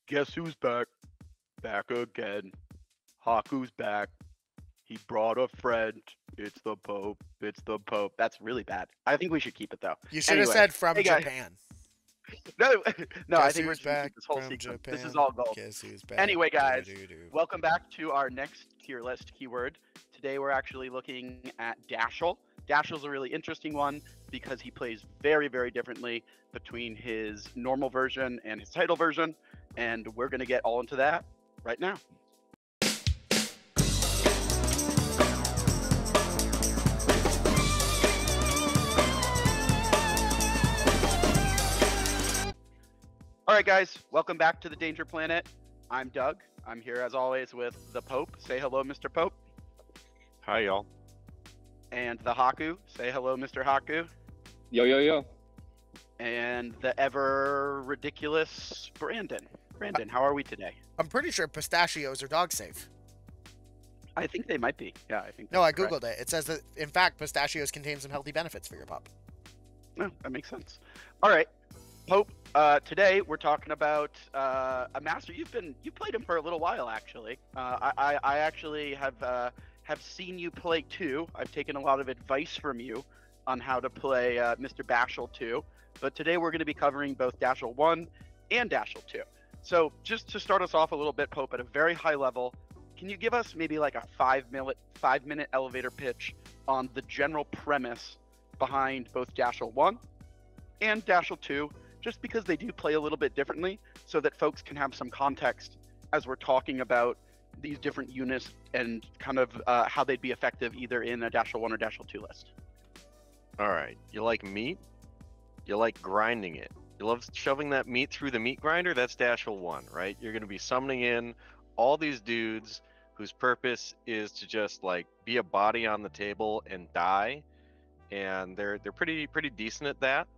Guess who's back? Back again. Haku's back. He brought a friend. It's the Pope. It's the Pope. That's really bad. I think we should keep it though. You should have Anyway, said from hey guys. Japan. No, no. I Guess think we're who's just gonna back keep this whole from sequence. Japan? This is all gold. Guess who's back? Anyway, guys, Do-do-do-do. welcome back to our next tier list keyword. Today we're actually looking at Dashel. Dashel's a really interesting one because he plays very, very differently between his normal version and his title version, and we're gonna get all into that right now. All right, guys, welcome back to the Danger Planet. I'm Doug. I'm here as always with the Pope. Say hello, Mr. Pope. Hi, y'all. And the Haku. Say hello, Mr. Haku. Yo, yo, yo. And the ever ridiculous Brandon. Brandon, how are we today? I'm pretty sure pistachios are dog safe. I think they might be. Yeah, I think. No, I that's googled it. It says that in fact pistachios contain some healthy benefits for your pup. No, that makes sense. All right, Pope. Today we're talking about a master. You played him for a little while, actually. I actually have seen you play too. I've taken a lot of advice from you on how to play Mr. Dashel 2. But today we're going to be covering both Dashel 1 and Dashel 2. So just to start us off a little bit, Pope, at a very high level, can you give us maybe like a 5-minute elevator pitch on the general premise behind both Dashel 1 and Dashel 2, just because they do play a little bit differently, so that folks can have some context as we're talking about these different units and kind of how they'd be effective either in a Dashel 1 or Dashel 2 list. All right. You like meat? You like grinding it. You love shoving that meat through the meat grinder? That's Dashel 1, right? You're going to be summoning in all these dudes whose purpose is to just like be a body on the table and die. And they're pretty decent at that.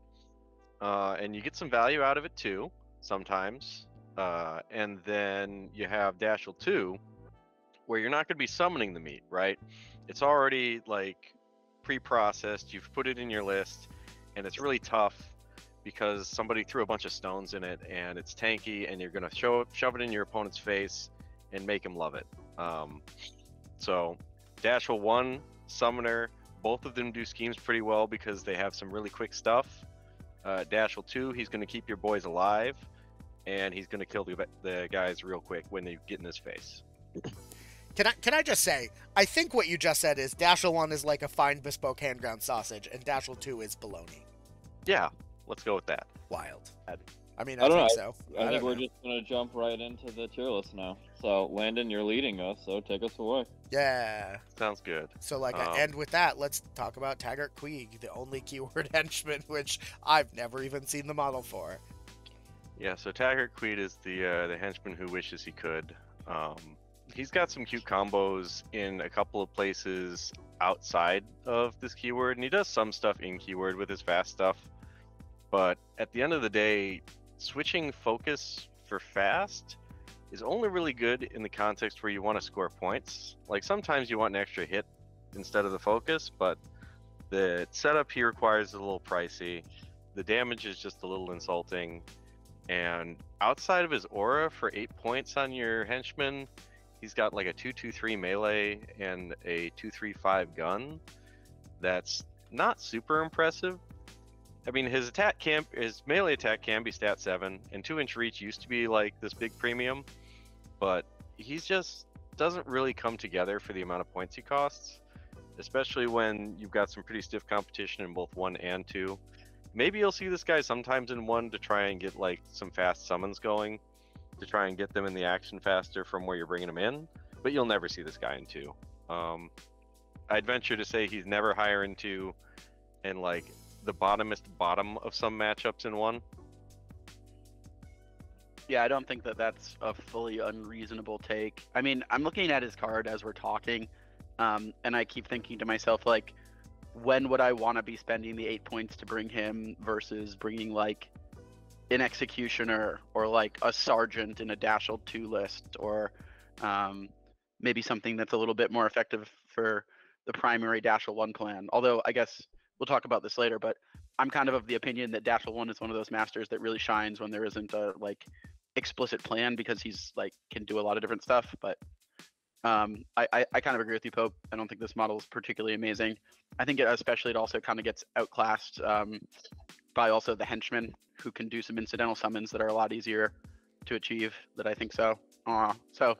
And you get some value out of it too, sometimes. And then you have Dashel 2, where you're not going to be summoning the meat, right? It's already like pre-processed. You've put it in your list, and it's really tough because somebody threw a bunch of stones in it, and it's tanky, and you're going to shove it in your opponent's face and make him love it. So Dashel 1, Summoner, both of them do schemes pretty well because they have some really quick stuff. Dashel 2, he's going to keep your boys alive, and he's going to kill the guys real quick when they get in his face. Can I just say, I think what you just said is Dashel 1 is like a fine bespoke hand-ground sausage, and Dashel 2 is bologna. Yeah, let's go with that. Wild. I mean, I don't think know. so. I think we're just going to jump right into the tier list now. So, Landon, you're leading us, so take us away. Yeah. Sounds good. So, and with that, let's talk about Taggart Queeg, the only keyword henchman, which I've never even seen the model for. Yeah, so Taggart Queeg is the henchman who wishes he could. He's got some cute combos in a couple of places outside of this keyword, and he does some stuff in keyword with his fast stuff. But at the end of the day, switching focus for fast is only really good in the context where you want to score points. Like sometimes you want an extra hit instead of the focus, but the setup here requires a little pricey. The damage is just a little insulting. And outside of his aura for 8 points on your henchman, he's got like a 2-2-3 melee and a 2-3-5 gun. That's not super impressive. I mean, his melee attack can be stat 7, and 2-inch reach used to be like this big premium, but he's just doesn't really come together for the amount of points he costs, especially when you've got some pretty stiff competition in both 1 and 2. Maybe you'll see this guy sometimes in 1 to try and get like some fast summons going, to try and get them in the action faster from where you're bringing them in, but you'll never see this guy in 2. I'd venture to say he's never higher in 2, and like the bottom of some matchups in 1. Yeah, I don't think that that's a fully unreasonable take. I mean, I'm looking at his card as we're talking, and I keep thinking to myself, like, when would I want to be spending the 8 points to bring him versus bringing like an executioner or like a sergeant in a Dashel 2 list, or maybe something that's a little bit more effective for the primary Dashel 1 plan. Although I guess we'll talk about this later, but I'm kind of the opinion that Dashel 1 is one of those masters that really shines when there isn't a explicit plan because he's like can do a lot of different stuff. But I kind of agree with you, Pope. I don't think this model is particularly amazing. I think it also kind of gets outclassed by also the henchmen who can do some incidental summons that are a lot easier to achieve. That I think so. So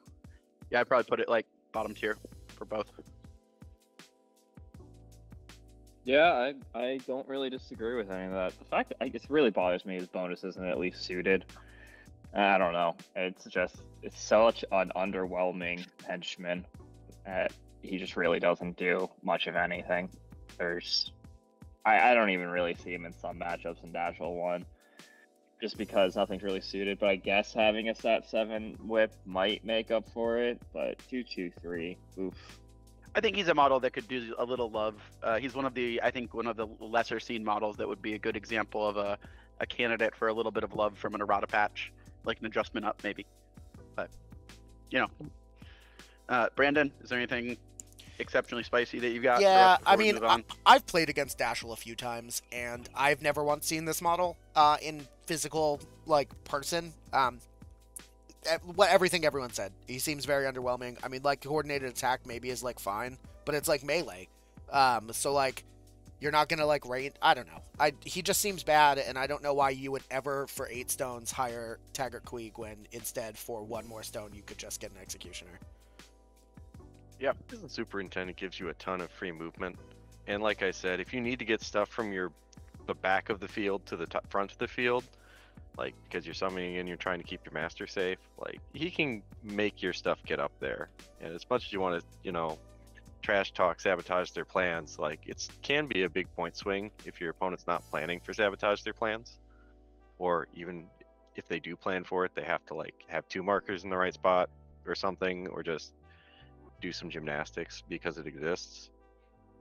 yeah, I'd probably put it like bottom tier for both. Yeah, I don't really disagree with any of that. The fact that it really bothers me his bonus isn't at least suited. I don't know. It's such an underwhelming henchman. He just really doesn't do much of anything. I don't even really see him in some matchups in Dashel 1, just because nothing's really suited. But I guess having a Stat 7 whip might make up for it. But 2/2/3, oof. I think he's a model that could do a little love. He's one of the lesser seen models that would be a good example of a candidate for a little bit of love from an errata patch, like an adjustment up maybe. But, you know. Brandon, is there anything exceptionally spicy that you got? Yeah, I mean, I've played against Dashel a few times, and I've never once seen this model in physical, like, person. Everything everyone said. He seems very underwhelming. I mean, like, coordinated attack maybe is, like, fine, but it's, like, melee. So, like, you're not gonna, like, rate... I don't know. He just seems bad, and I don't know why you would ever, for 8 stones, hire Taggart Queeg when instead, for 1 more stone, you could just get an Executioner. Yeah, because the Superintendent gives you a ton of free movement. And like I said, if you need to get stuff from the back of the field to the front of the field, like, because you're summoning and you're trying to keep your master safe, like, he can make your stuff get up there. And as much as you want to, you know, trash talk, sabotage their plans, like, it can be a big point swing if your opponent's not planning for sabotage their plans. Or even if they do plan for it, they have to, like, have 2 markers in the right spot or something, or just do some gymnastics because it exists.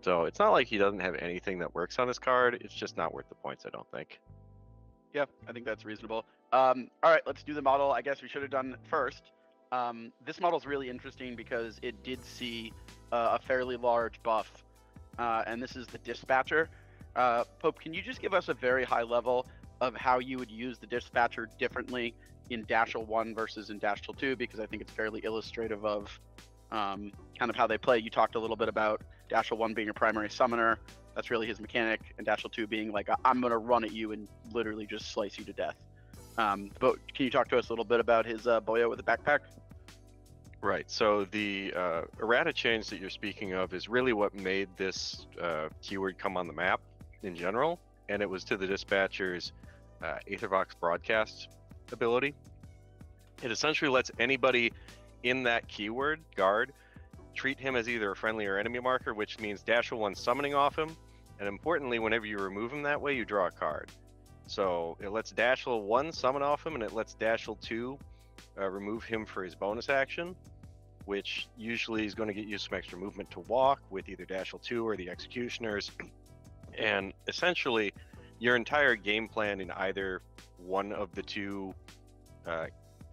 So it's not like he doesn't have anything that works on his card, it's just not worth the points, I don't think. Yeah, I think that's reasonable. All right, let's do the model. I guess we should have done first. This model is really interesting because it did see a fairly large buff, and this is the Dispatcher. Pope, can you just give us a very high level of how you would use the Dispatcher differently in Dashel 1 versus in Dashel 2? Because I think it's fairly illustrative of kind of how they play. You talked a little bit about Dashel 1 being a primary summoner. That's really his mechanic, and Dashel 2 being like, I'm going to run at you and literally just slice you to death. But can you talk to us a little bit about his Boya with the backpack? Right, so the errata change that you're speaking of is really what made this keyword come on the map in general, and it was to the Dispatcher's Aethervox broadcast ability. It essentially lets anybody in that keyword guard treat him as either a friendly or enemy marker, which means Dashel 1 summoning off him, and importantly, whenever you remove him that way, you draw a card. So it lets Dashel 1 summon off him, and it lets Dashel 2 remove him for his bonus action, which usually is going to get you some extra movement to walk with either Dashel 2 or the Executioners. And essentially, your entire game plan in either one of the 2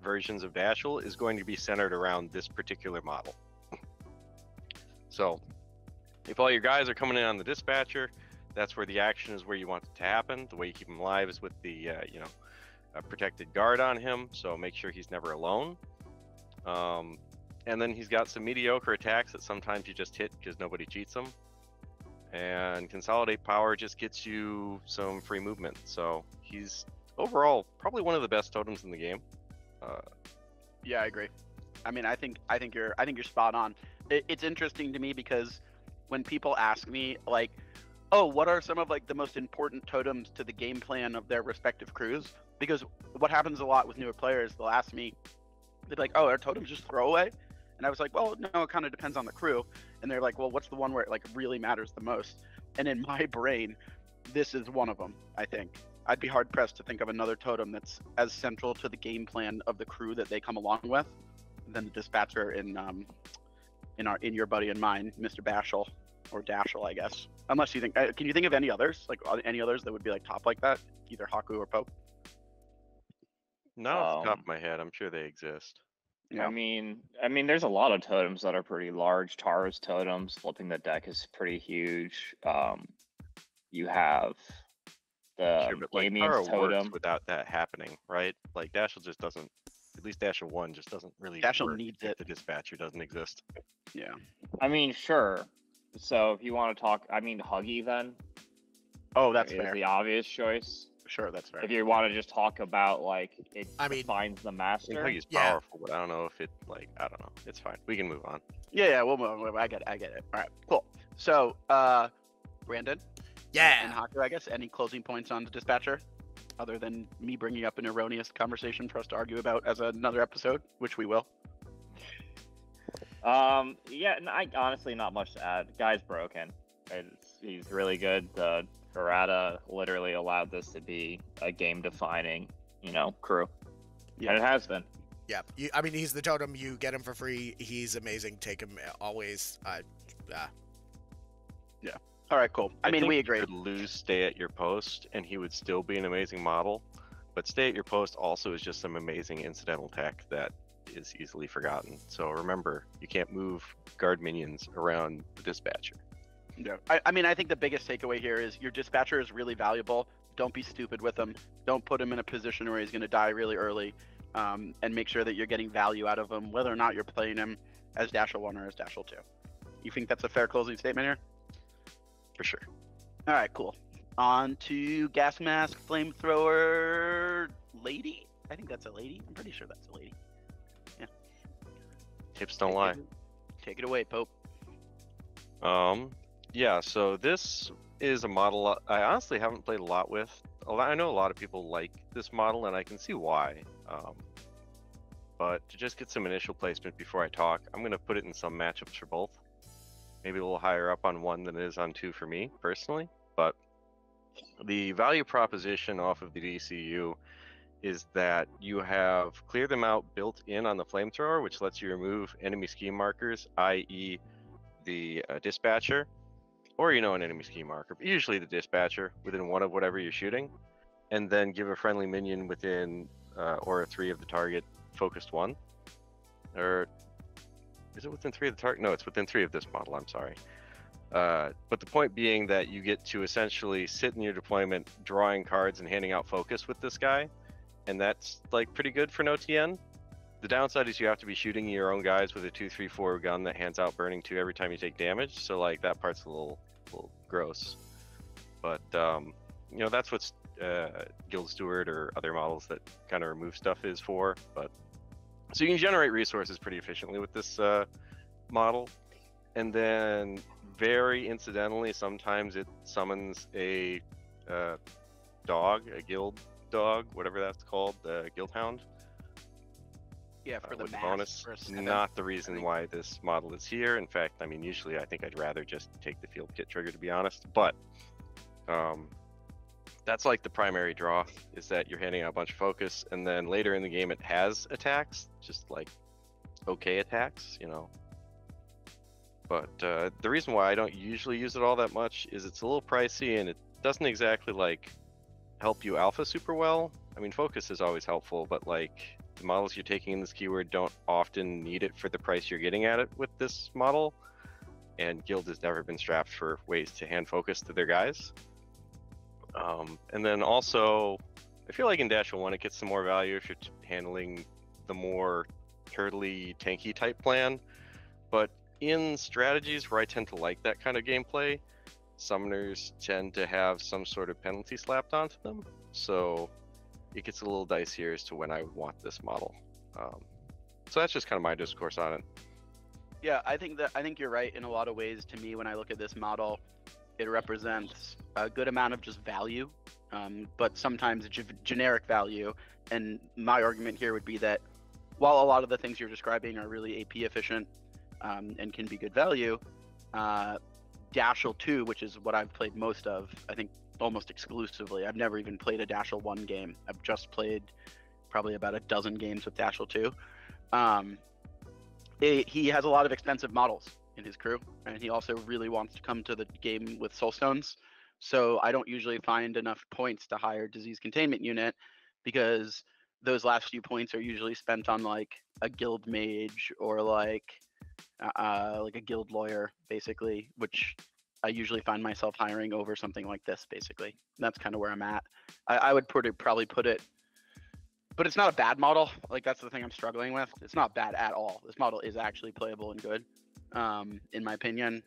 versions of Dashel is going to be centered around this particular model. So if all your guys are coming in on the Dispatcher, that's where the action is where you want it to happen. The way you keep him alive is with the a protected guard on him, so make sure he's never alone. And then he's got some mediocre attacks that sometimes you just hit because nobody cheats them. And Consolidate Power just gets you some free movement. So he's overall probably one of the best totems in the game. Yeah, I agree. I mean, I think you're spot on. It's interesting to me because when people ask me like, oh, what are some of like the most important totems to the game plan of their respective crews? Because what happens a lot with newer players, they'll ask me, they're like, oh, are totems just throwaway? And I was like, well, no, it kind of depends on the crew. And they're like, well, what's the one where it like really matters the most? And in my brain, this is one of them, I think. I'd be hard pressed to think of another totem that's as central to the game plan of the crew that they come along with than the Dispatcher in your buddy and mine, Mr. Bashel, or Dashel, I guess. Unless you think, can you think of any others, like any others that would be like top like that, either Haku or Pope? Not off the top of my head, I'm sure they exist. Yeah. I mean, there's a lot of totems that are pretty large. Tara's totems, flipping the deck is pretty huge. You have the sure, but like Damien's Tara totem works without that happening, right? Like Dashel just doesn't at least Dashel 1 just doesn't really Dashel work needs if it. the dispatcher doesn't exist. Yeah. I mean, sure. So if you want to talk, I mean, Huggy then Oh, that's is fair. the obvious choice. Sure, that's fair. If you want to just talk about like it I mean- defines the I think master. Huggy's Yeah. powerful, but I don't know if it I don't know. It's fine. We can move on. Yeah, we'll move. I get it. All right, cool. So, Brandon and Yeah. Haku, I guess, any closing points on the dispatcher, other than me bringing up an erroneous conversation for us to argue about as another episode, which we will. Yeah, I honestly not much to add. Guy's broken. He's really good. The Errata literally allowed this to be a game-defining, crew. Yeah. And it has been. Yeah. I mean, he's the totem. You get him for free. He's amazing. Take him always. All right, cool. I mean, think we you agree. could lose stay at your post, and he would still be an amazing model. But stay at your post also is just some amazing incidental tech that is easily forgotten. So remember, you can't move guard minions around the dispatcher. Yeah. I mean, I think the biggest takeaway here is your dispatcher is really valuable. Don't be stupid with him. Don't put him in a position where he's going to die really early. And make sure that you're getting value out of him, whether or not you're playing him as Dashel 1 or as Dashel 2. You think that's a fair closing statement here? For sure. All right, cool. On to gas mask flamethrower lady. I think that's a lady. I'm pretty sure that's a lady. Hips don't lie. Take it away, Pope. Yeah, so this is a model I honestly haven't played a lot with. I know a lot of people like this model, and I can see why. But to just get some initial placement before I talk, I'm going to put it in some matchups for both. Maybe a little higher up on 1 than it is on 2 for me, personally. But the value proposition off of the DCU is that you have Clear Them Out built in on the flamethrower, which lets you remove enemy scheme markers, i.e. the dispatcher, or an enemy scheme marker, but usually the dispatcher within 1 of whatever you're shooting, and then give a friendly minion within aura 3 of the target focused 1. Or is it within 3 of the target? No, it's within 3 of this model, I'm sorry. But the point being that you get to essentially sit in your deployment drawing cards and handing out focus with this guy, and that's pretty good for no TN. The downside is you have to be shooting your own guys with a 2-3-4 gun that hands out burning 2 every time you take damage, so that part's a little gross. But that's what Guild Steward or other models that kind of remove stuff is for. But so you can generate resources pretty efficiently with this model, and then very incidentally, sometimes it summons a dog, a guild dog, whatever that's called, the Guild Hound. Yeah, for the with mask. bonus. For a 7. Not the reason why this model is here. In fact, I mean, usually I think I'd rather just take the field kit trigger, to be honest. But that's the primary draw, is that you're handing out a bunch of focus, and then later in the game it has attacks, just okay attacks, But the reason why I don't usually use it all that much is it's a little pricey, and it doesn't exactly help you alpha super well. I mean, focus is always helpful, but the models you're taking in this keyword don't often need it for the price you're getting at it with this model. And Guild has never been strapped for ways to hand focus to their guys. And then also, I feel like in Dashel 1 it gets some more value if you're handling the more turtly, tanky type plan. But in strategies where I tend to like that kind of gameplay, summoners tend to have some sort of penalty slapped onto them. So it gets a little dicier as to when I would want this model. So that's just kind of my discourse on it. Yeah, I think you're right in a lot of ways. To me, when I look at this model, it represents a good amount of just value, but sometimes generic value. And my argument here would be that while a lot of the things you're describing are really AP efficient and can be good value, Dashel 2, which is what I've played most of, I think almost exclusively. I've never even played a Dashel 1 game. I've just played probably about a dozen games with Dashel 2. He has a lot of expensive models in his crew, and he also really wants to come to the game with soulstones. So I don't usually find enough points to hire disease containment unit, because those last few points are usually spent on a guild mage or a guild lawyer, basically, which I usually find myself hiring over something like this, basically. That's kind of where I'm at. I would probably put it but it's not a bad model. Like that's the thing I'm struggling with. It's not bad at all. This model is actually playable and good, in my opinion.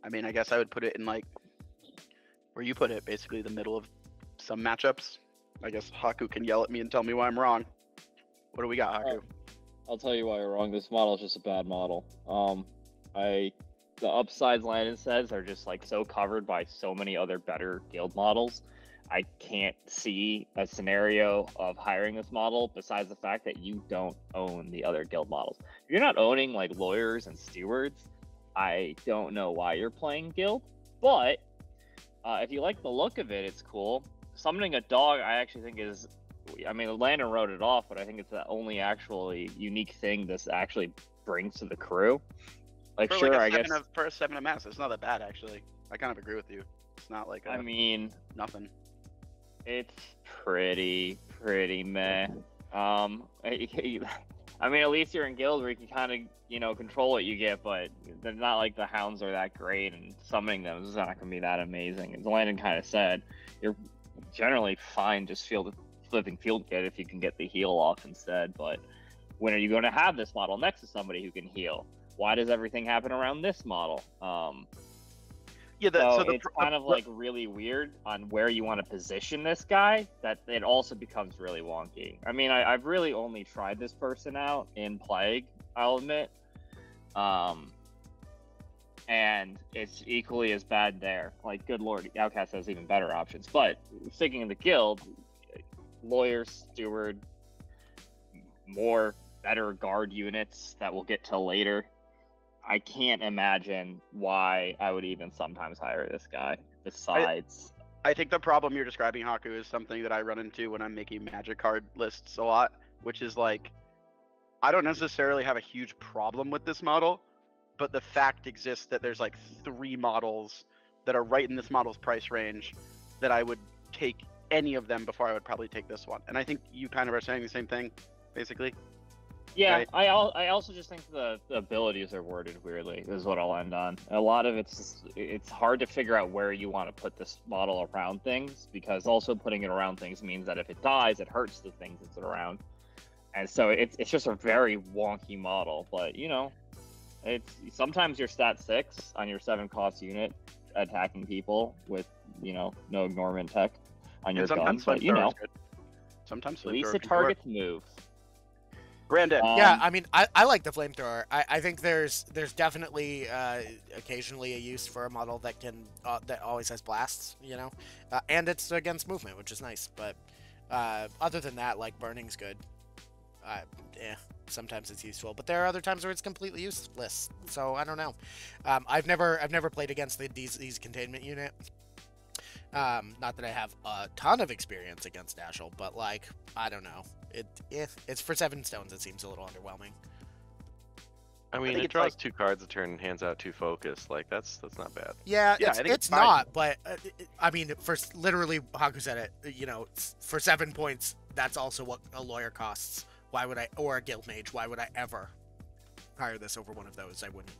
I mean, I guess I would put it in like where you put it, basically the middle of some matchups. I guess Haku can yell at me and tell me why I'm wrong. What do we got, Haku? I'll tell you why you're wrong. This model is just a bad model. The upsides Landon says are just like so covered by so many other better guild models. I can't see a scenario of hiring this model besides the fact that you don't own the other guild models. If you're not owning like lawyers and stewards, I don't know why you're playing guild. But if you like the look of it, it's cool. Summoning a dog, I actually think is, I mean, Landon wrote it off, but I think it's the only actually unique thing this actually brings to the crew. Like, for sure, like I guess. For a 7 of mass, it's not that bad actually. I kind of agree with you. It's not like I mean, nothing. it's pretty meh. I mean, at least you're in guild where you can kind of, you know, control what you get, but they're not like the hounds are that great, and summoning them is not going to be that amazing. As Landon kind of said, you're generally fine just flipping field kit if you can get the heal off instead, but when are you going to have this model next to somebody who can heal? Why does everything happen around this model? Yeah, it's kind of like really weird on where you want to position this guy, that it also becomes really wonky. I mean, I've really only tried this person out in Plague, I'll admit. And it's equally as bad there. Like, good lord, Outcast has even better options. But sticking in the guild, lawyer, steward, more better guard units that we'll get to later. I can't imagine why I would even sometimes hire this guy. Besides, I think the problem you're describing, Haku, is something that I run into when I'm making magic card lists a lot, which is like, I don't necessarily have a huge problem with this model, but the fact exists that there's like 3 models that are right in this model's price range that I would take any of them before I would probably take this one. And I think you kind of are saying the same thing, basically. yeah, Right. I also just think the abilities are worded weirdly, is what I'll end on. A lot of it's hard to figure out where you want to put this model around things, because also putting it around things means that if it dies, it hurts the things it's around. And so it's just a very wonky model, but you know, it's sometimes you're stat 6 on your 7 cost unit attacking people with, you know, no ignorement tech on your gun, but you know, sometimes at least flamethrower the can targets move. Brandon. Yeah, I mean, I like the flamethrower. I think there's definitely occasionally a use for a model that can that always has blasts, you know, and it's against movement, which is nice. But other than that, like burning's good. Sometimes it's useful, but there are other times where it's completely useless. So I don't know. I've never played against these containment unit. Not that I have a ton of experience against Dashel, but like I don't know. It's for 7 stones. It seems a little underwhelming. I mean, it draws 2 cards a turn and hands out 2 focus. Like that's not bad. Yeah, Yeah, I think it's it's fine. not. But I mean, for literally, Haku said it. You know, for 7 points, that's also what a lawyer costs. Why would I, or a guild mage? Why would I ever hire this over one of those? I wouldn't.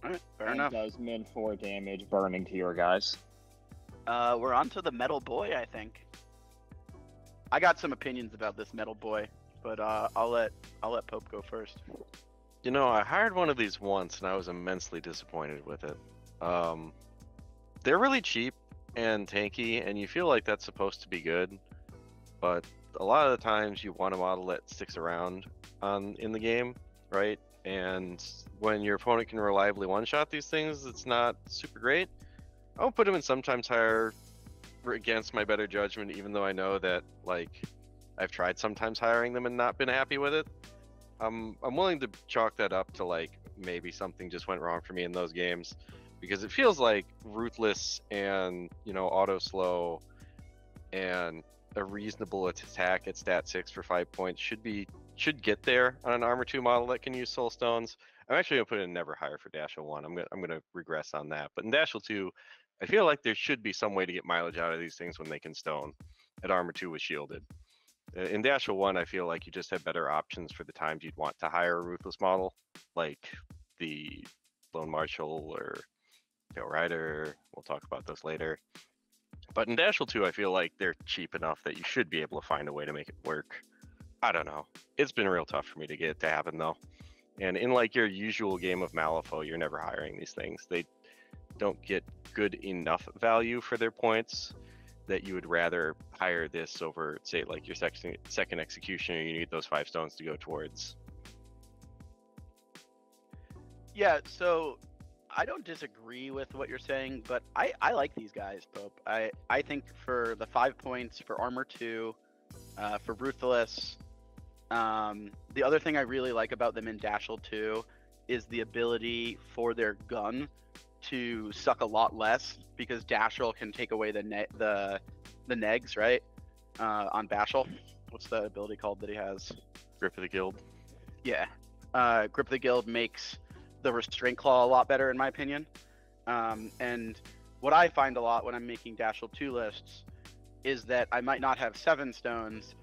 All right, fair And enough. does min 4 damage burning to your guys. We're on to the metal boy, I think. I got some opinions about this metal boy, but I'll let Pope go first. You know, I hired one of these once and I was immensely disappointed with it. They're really cheap and tanky, and you feel like that's supposed to be good, but a lot of the times you want a model that sticks around in the game, right? And when your opponent can reliably one-shot these things, it's not super great. I'll put them in sometimes higher against my better judgment, even though I know that like I've tried sometimes hiring them and not been happy with it. I'm willing to chalk that up to like maybe something just went wrong for me in those games, because it feels like ruthless and, you know, auto slow and a reasonable attack at stat 6 for 5 points should get there on an armor 2 model that can use soul stones. I'm actually gonna put in never higher for Dashel 1. I'm gonna regress on that. But in Dashel 2, I feel like there should be some way to get mileage out of these things when they can stone at armor 2 with shielded. In Dashel 1, I feel like you just have better options for the times you'd want to hire a ruthless model, like the Lone Marshal or Rider. We'll talk about those later. But in Dashel 2, I feel like they're cheap enough that you should be able to find a way to make it work. I don't know. It's been real tough for me to get it to happen, though. And in like your usual game of Malifaux, you're never hiring these things. They don't get good enough value for their points that you would rather hire this over, say, like your second executioner. You need those 5 stones to go towards. Yeah, so I don't disagree with what you're saying, but I like these guys, Pope. I think for the 5 points, for Armor 2, for Ruthless, the other thing I really like about them in Dashel 2 is the ability for their gun to suck a lot less, because Dashel can take away the negs, right? On Dashel. What's the ability called that he has? Grip of the Guild. Yeah. Grip of the Guild makes the Restraint Claw a lot better, in my opinion. And what I find a lot when I'm making Dashel 2 lists is that I might not have 7 stones,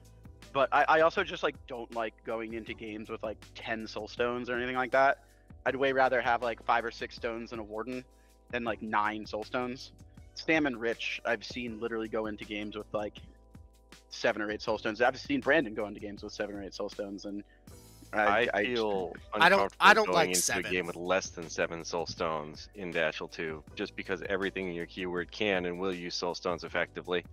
but I also just like don't like going into games with like 10 soul stones or anything like that. I'd way rather have like 5 or 6 stones in a Warden than like 9 soul stones. Sam and Rich, I've seen literally go into games with like 7 or 8 soul stones. I've seen Brandon go into games with 7 or 8 soul stones, and I feel I don't uncomfortable like going into 7. a game with less than 7 soul stones in Dashel 2, just because everything in your keyword can and will use soul stones effectively.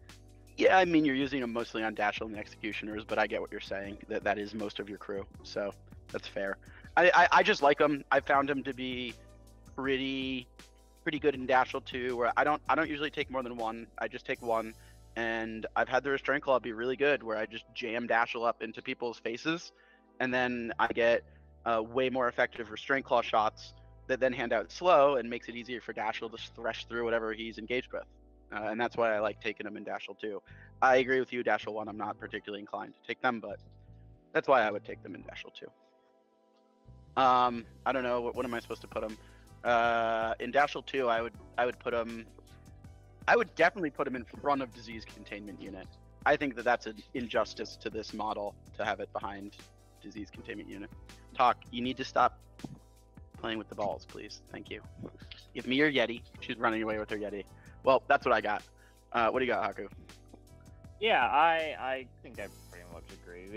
Yeah, I mean, you're using them mostly on Dashel and Executioners, but I get what you're saying. That is most of your crew, so that's fair. I just like them. I found them to be pretty good in Dashel 2, where I don't usually take more than 1. I just take 1, and I've had the Restraint Claw be really good, where I just jam Dashel up into people's faces, and then I get way more effective Restraint Claw shots that then hand out slow and makes it easier for Dashel to thresh through whatever he's engaged with. And that's why I like taking them in Dashel 2. I agree with you, Dashel 1, I'm not particularly inclined to take them, but that's why I would take them in Dashel 2. I don't know, what am I supposed to put them? In Dashel 2, I would put them... I would definitely put them in front of Disease Containment Unit. I think that that's an injustice to this model to have it behind Disease Containment Unit. Talk, you need to stop playing with the balls, please. Thank you. Give me your Yeti. She's running away with her Yeti. Well, that's what I got. What do you got, Haku? Yeah, I think I pretty much agree.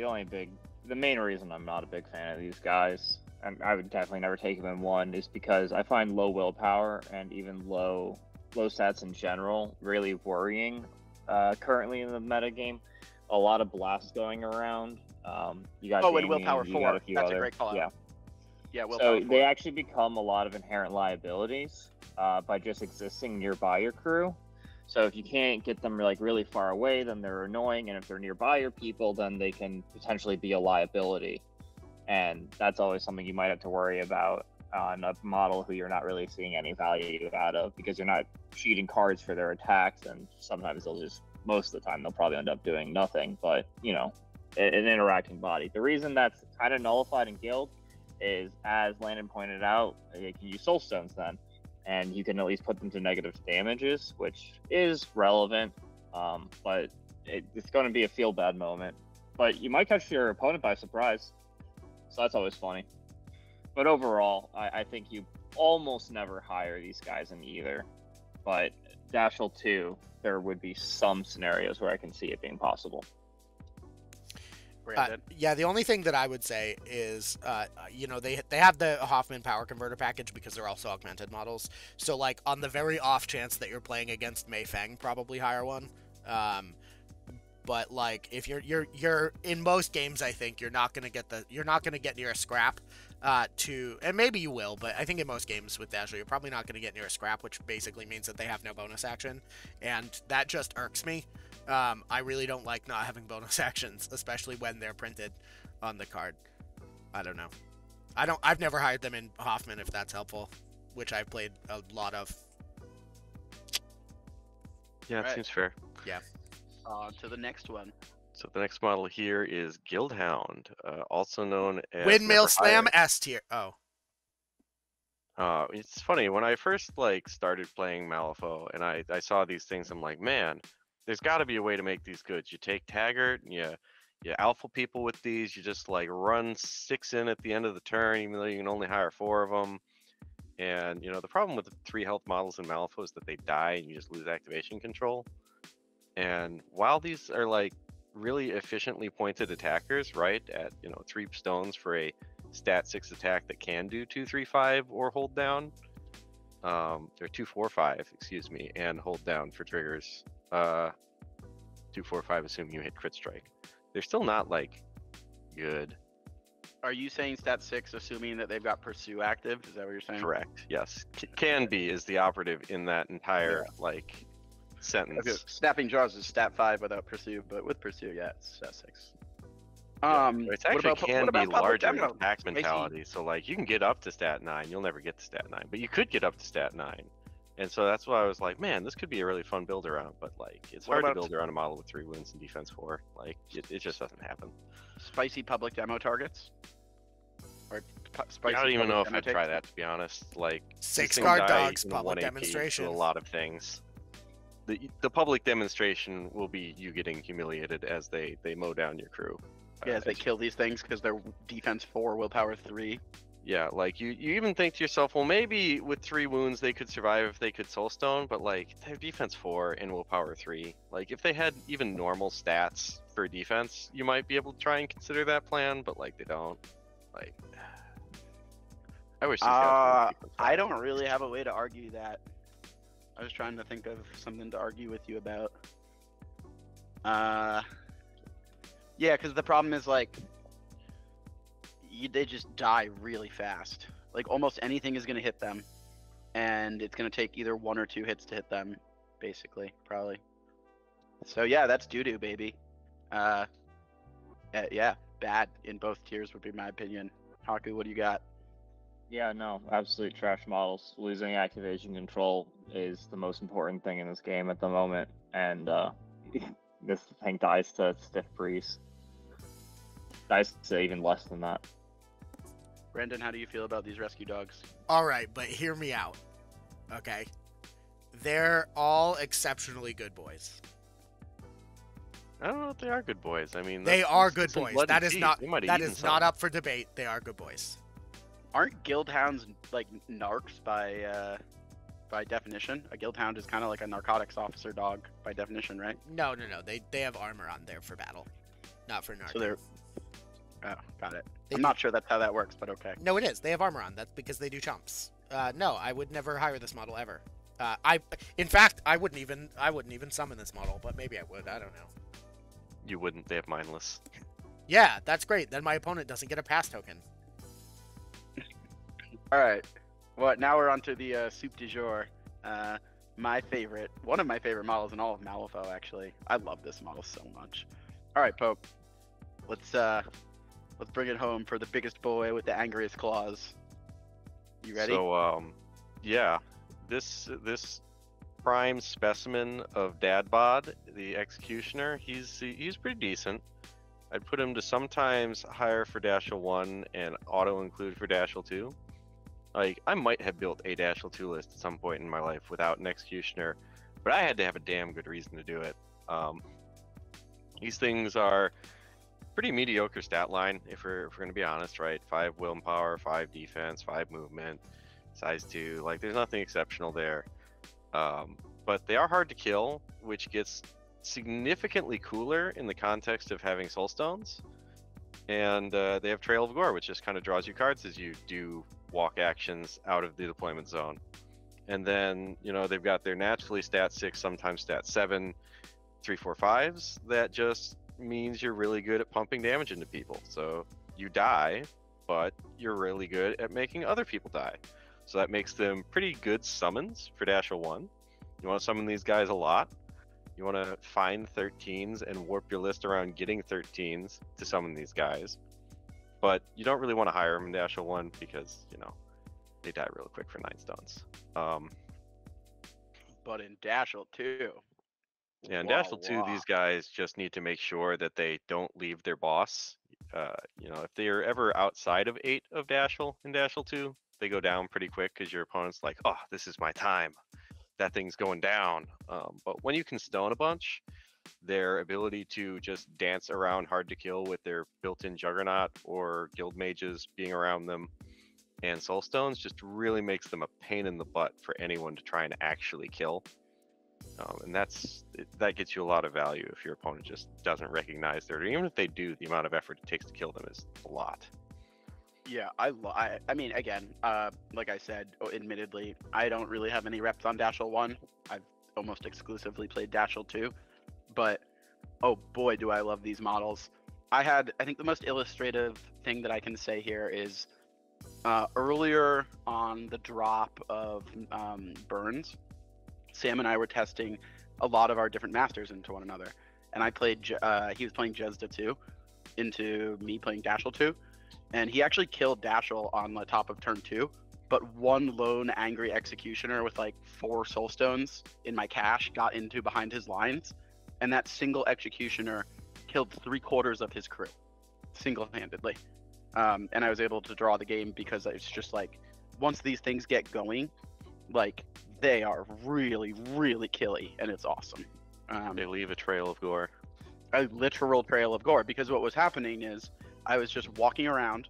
The main reason I'm not a big fan of these guys, and I would definitely never take them in 1, is because I find low willpower and even low stats in general really worrying currently in the metagame. A lot of blasts going around. You got and willpower 4. That's a great call out. Yeah. Yeah, willpower 4. They actually become a lot of inherent liabilities by just existing nearby your crew. So if you can't get them like really far away, then they're annoying, and if they're nearby your people, then they can potentially be a liability. And that's always something you might have to worry about on a model who you're not really seeing any value out of, because you're not cheating cards for their attacks, and sometimes most of the time they'll probably end up doing nothing, but you know, an interacting body. The reason that's kind of nullified in Guild is, as Landon pointed out, you can use soul stones then, and you can at least put them to negative damages, which is relevant, but it's going to be a feel bad moment. But you might catch your opponent by surprise, so that's always funny. But overall, I think you almost never hire these guys in either. But Dashel 2, there would be some scenarios where I can see it being possible. Yeah, the only thing that I would say is, they have the Hoffman power converter package because they're also augmented models. So, like, on the very off chance that you're playing against Mei Feng, probably hire one. But like, if you're in most games, I think you're not gonna get near a scrap. And maybe you will, but I think in most games with Dashel, you're probably not gonna get near a scrap, which basically means that they have no bonus action, and that just irks me. I really don't like not having bonus actions, especially when they're printed on the card. I don't know. I've never hired them in Hoffman, if that's helpful, which I've played a lot of. Yeah, it seems fair. Yeah. To the next one. So the next model here is Guild Hound, also known as Windmill Slam S tier. Oh. It's funny, when I first started playing Malifaux and I saw these things, I'm like, man, there's got to be a way to make these good. You take Taggart, and you alpha people with these. You just run 6 in at the end of the turn, even though you can only hire 4 of them. And the problem with the 3 health models in Malifaux is that they die and you just lose activation control. And while these are like really efficiently pointed attackers, right, at 3 stones for a stat 6 attack that can do 2, 3, 5 or hold down, or 2, 4, 5, excuse me, and hold down for triggers. 2, 4, 5, assuming you hit crit strike. They're still not like good. Are you saying stat 6 assuming that they've got pursue active? Is that what you're saying? Correct. Yes. Can be is the operative in that entire like sentence. Okay. Snapping Jaws is stat 5 without pursue, but with pursue, yeah, it's stat 6. It's actually can be larger in attack Spicy. mentality. So like you can get up to stat 9. You'll never get to stat 9, but you could get up to stat 9. And so that's why I was like, man, this could be a really fun build around. But like, it's hard to build around a model with 3 wounds and defense 4. Like, it just doesn't happen. Spicy public demo targets? Or spicy I don't even know if demo I'd try that, to be honest. Like, 6 guard dogs, public 1AP demonstration. to a lot of things. The public demonstration will be you getting humiliated as they mow down your crew. Yeah, as they kill these things because they're defense 4, willpower 3. Yeah, like you even think to yourself, well, maybe with 3 wounds they could survive if they could soulstone, but like they have defense 4 and willpower 3. Like if they had even normal stats for defense, you might be able to try and consider that plan, but like they don't. Like I wish these guys would I don't really have a way to argue that. I was trying to think of something to argue with you about. Yeah, because the problem is like they just die really fast. Like almost anything is gonna hit them, and it's gonna take either 1 or 2 hits to hit them, basically, probably. So yeah, that's doo-doo, baby. Yeah, bad in both tiers would be my opinion. Haku, what do you got? Yeah, no, absolute trash models. Losing activation control is the most important thing in this game at the moment, and this thing dies to stiff breeze. Dies to even less than that. Brandon, how do you feel about these rescue dogs? All right, but hear me out. Okay. They're all exceptionally good boys. I don't know if they are good boys. I mean, They are good boys. That is not up for debate. They are good boys. Aren't guild hounds like narcs by definition? A guild hound is kind of like a narcotics officer dog by definition, right? No. They have armor on there for battle, not for narc. So they're got it. I'm not sure that's how that works, but okay. No, it is. They have armor on. That's because they do chumps. No, I would never hire this model ever. In fact, I wouldn't even summon this model, but maybe I would. I don't know. You wouldn't. They have mindless. Yeah, that's great. Then my opponent doesn't get a pass token. All right. Well, now we're on to the soup du jour. One of my favorite models in all of Malifaux, actually. I love this model so much. All right, Pope. Let's bring it home for the biggest boy with the angriest claws. You ready? So, yeah, this prime specimen of Dad Bod, the Executioner, he's pretty decent. I'd put him to sometimes higher for Dashel 1 and auto include for Dashel 2. Like, I might have built a Dashel 2 list at some point in my life without an Executioner, but I had to have a damn good reason to do it. These things are pretty mediocre stat line, if we're going to be honest, right? 5 willpower, 5 defense, 5 movement, size 2. Like, there's nothing exceptional there. But they are hard to kill, which gets significantly cooler in the context of having soulstones. And they have Trail of Gore, which just kind of draws you cards as you do walk actions out of the deployment zone. And then, they've got their naturally stat 6, sometimes stat 7, 3, 4, 5s. That just means you're really good at pumping damage into people. So you die, but you're really good at making other people die. So that makes them pretty good summons for Dashel 1. You want to summon these guys a lot. You want to find 13s and warp your list around getting 13s to summon these guys. But you don't really want to hire them in Dashel 1 because, they die real quick for 9 stones. But in Dashel 2. Yeah, in Dashel 2, these guys just need to make sure that they don't leave their boss. If they're ever outside of 8 of Dashel in Dashel 2, they go down pretty quick because your opponent's like, oh, this is my time. That thing's going down. But when you can stone a bunch, their ability to just dance around hard to kill with their built-in Juggernaut or Guild Mages being around them and Soulstones just really makes them a pain in the butt for anyone to try and actually kill. And that gets you a lot of value if your opponent just doesn't recognize their, even if they do, the amount of effort it takes to kill them is a lot. Yeah, I mean, again, like I said, admittedly, I don't really have any reps on Dashel 1. I've almost exclusively played Dashel 2, but oh boy, do I love these models. I think the most illustrative thing that I can say here is earlier on the drop of Burns, Sam and I were testing a lot of our different masters into one another, and I played. He was playing Jezda 2 into me playing Dashel 2, and he actually killed Dashel on the top of turn 2. But one lone angry executioner with like 4 soulstones in my cache got into behind his lines, and that single executioner killed 3/4 of his crew single-handedly. And I was able to draw the game because it's just like, once these things get going, like, they are really, really killy, and it's awesome. They leave a trail of gore. A literal trail of gore, because what was happening is I was just walking around,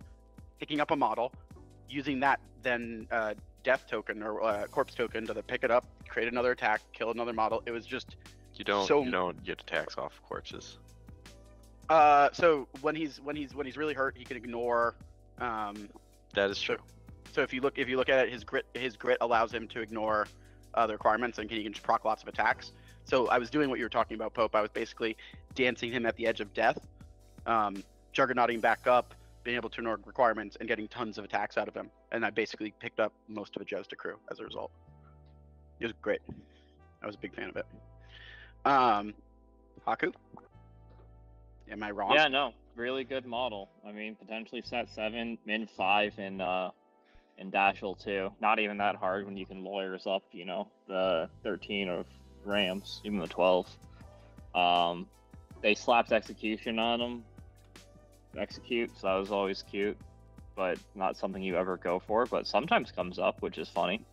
picking up a model, using that then death token or corpse token to pick it up, create another attack, kill another model. It was just you don't get attacks off corpses. So when he's really hurt, he can ignore. That is true. So if you look at it, his grit allows him to ignore the requirements, and he can just proc lots of attacks. So I was doing what you were talking about, Pope. I was basically dancing him at the edge of death, juggernauting back up, being able to ignore requirements, and getting tons of attacks out of him. And I basically picked up most of a Jezda crew as a result. It was great. I was a big fan of it. Haku? Am I wrong? Yeah, no, really good model. I mean, potentially set 7, min 5 in Dashel 2. Not even that hard when you can lawyers up, you know, the 13 of Rams, even the 12. They slapped execution on him. Execute, so that was always cute, but not something you ever go for, but sometimes comes up, which is funny.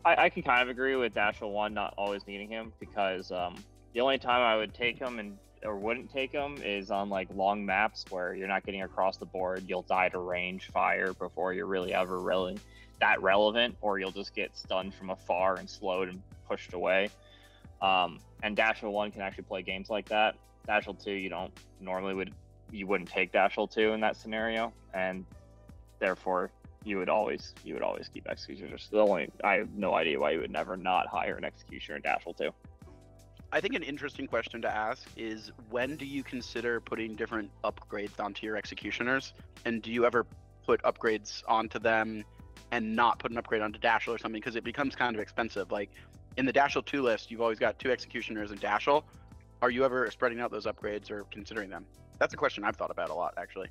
I can kind of agree with Dashel 1 not always needing him, because the only time I would take him or wouldn't take him is on like long maps where you're not getting across the board. You'll die to range fire before you're really ever really that relevant, or you'll just get stunned from afar and slowed and pushed away. And Dashel 1 can actually play games like that. Dashel 2, you wouldn't take Dashel 2 in that scenario, and therefore you would always keep executioners. I have no idea why you would never not hire an executioner in Dashel 2. I think an interesting question to ask is, when do you consider putting different upgrades onto your executioners? And do you ever put upgrades onto them and not put an upgrade onto Dashel or something? Because it becomes kind of expensive. Like in the Dashel 2 list, you've always got 2 executioners in Dashel. Are you ever spreading out those upgrades or considering them? That's a question I've thought about a lot, actually.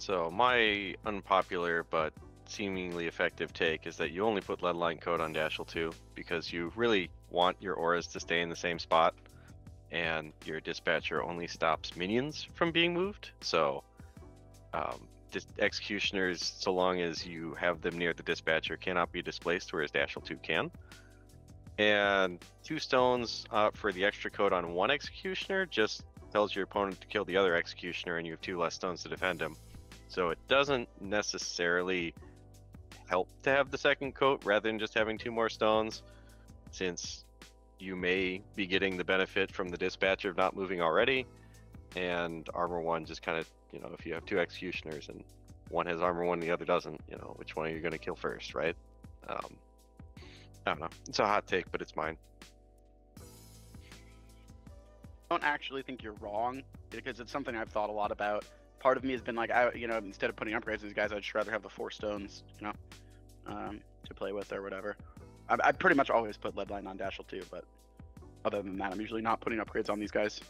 So my unpopular but seemingly effective take is that you only put leadline code on Dashel 2 because you really want your auras to stay in the same spot, and your dispatcher only stops minions from being moved. So executioners, so long as you have them near the dispatcher, cannot be displaced, whereas Dashel 2 can. And 2 stones for the extra code on one executioner just tells your opponent to kill the other executioner, and you have 2 less stones to defend him. So it doesn't necessarily help to have the second coat rather than just having 2 more stones, since you may be getting the benefit from the dispatcher of not moving already, and armor 1 just kind of, if you have 2 executioners and one has armor 1 and the other doesn't, which one are you going to kill first, right? I don't know. It's a hot take, but it's mine. I don't actually think you're wrong, because it's something I've thought a lot about. Part of me has been like, instead of putting upgrades on these guys, I'd just rather have the 4 stones, to play with or whatever. I pretty much always put leadline on Dashel 2, but other than that, I'm usually not putting upgrades on these guys.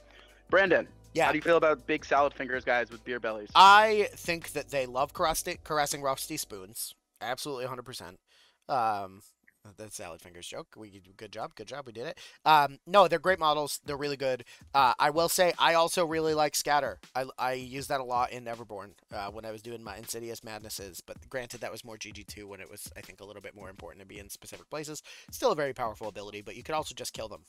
Brandon, Yeah. How do you feel about big salad fingers guys with beer bellies? I think that they love caressing rusty spoons. Absolutely 100%. That salad fingers joke. Good job. We did it. No, they're great models. They're really good. I will say I also really like scatter. I use that a lot in Everborn when I was doing my Insidious Madnesses. But granted, that was more GG2 when it was, I think, a little bit more important to be in specific places. Still a very powerful ability, but you could also just kill them.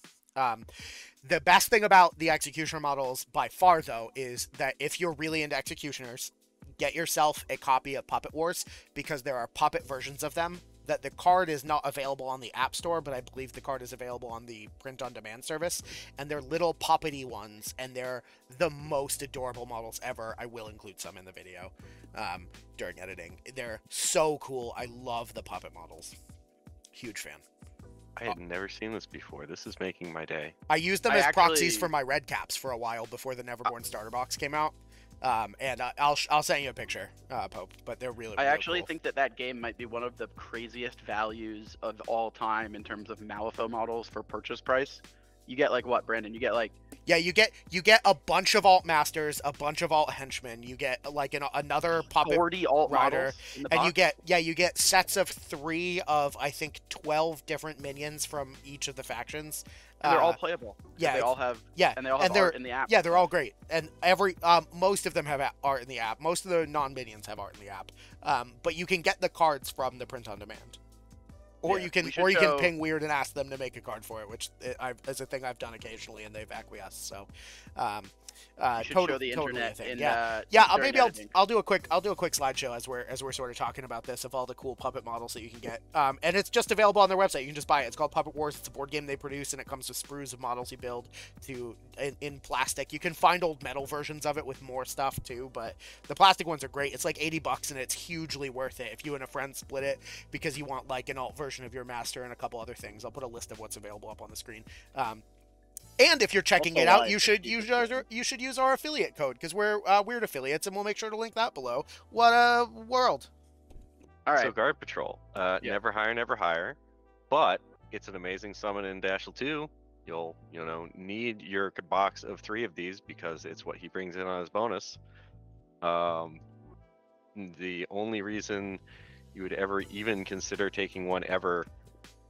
The best thing about the Executioner models by far, though, is that if you're really into Executioners, get yourself a copy of Puppet Wars, because there are puppet versions of them that the card is not available on the App Store, but I believe the card is available on the print-on-demand service, and they're little puppety ones, and they're the most adorable models ever. I will include some in the video during editing. They're so cool. I love the puppet models. Huge fan. I had never seen this before. This is making my day. I used them as proxies for my red caps for a while before the Neverborn starter box came out. And I'll send you a picture, Pope, but they're really, I really actually cool. think that game might be one of the craziest values of all time in terms of Malifaux models for purchase price. You get like what, Brandon? You get like... Yeah, you get a bunch of alt masters, a bunch of alt henchmen. You get like another puppet 40 alt rider, in the and box? you get sets of 3 of I think 12 different minions from each of the factions. And they're all playable. Yeah, They all have and art in the app. Yeah, they're all great, and most of them have art in the app. Most of the non-minions have art in the app, but you can get the cards from the print on demand. Or Yeah, you can ping Weird and ask them to make a card for it, which is a thing I've done occasionally, and they've acquiesced. So, You should show the internet in, during editing. I'll do a quick slideshow as we're sort of talking about this of all the cool puppet models that you can get. And it's just available on their website. You can just buy it. It's called Puppet Wars. It's a board game they produce, and it comes with sprues of models you build in plastic. You can find old metal versions of it with more stuff too, but the plastic ones are great. It's like $80, and it's hugely worth it if you and a friend split it because you want like an alt version of your master and a couple other things. I'll put a list of what's available up on the screen. And if you're checking it out, you should use our affiliate code because we're Weird affiliates, and we'll make sure to link that below. What a world! All right. So Guard Patrol, never hire, but it's an amazing summon in Dashel 2. You'll need your box of 3 of these because it's what he brings in on his bonus. The only reason you would ever even consider taking one ever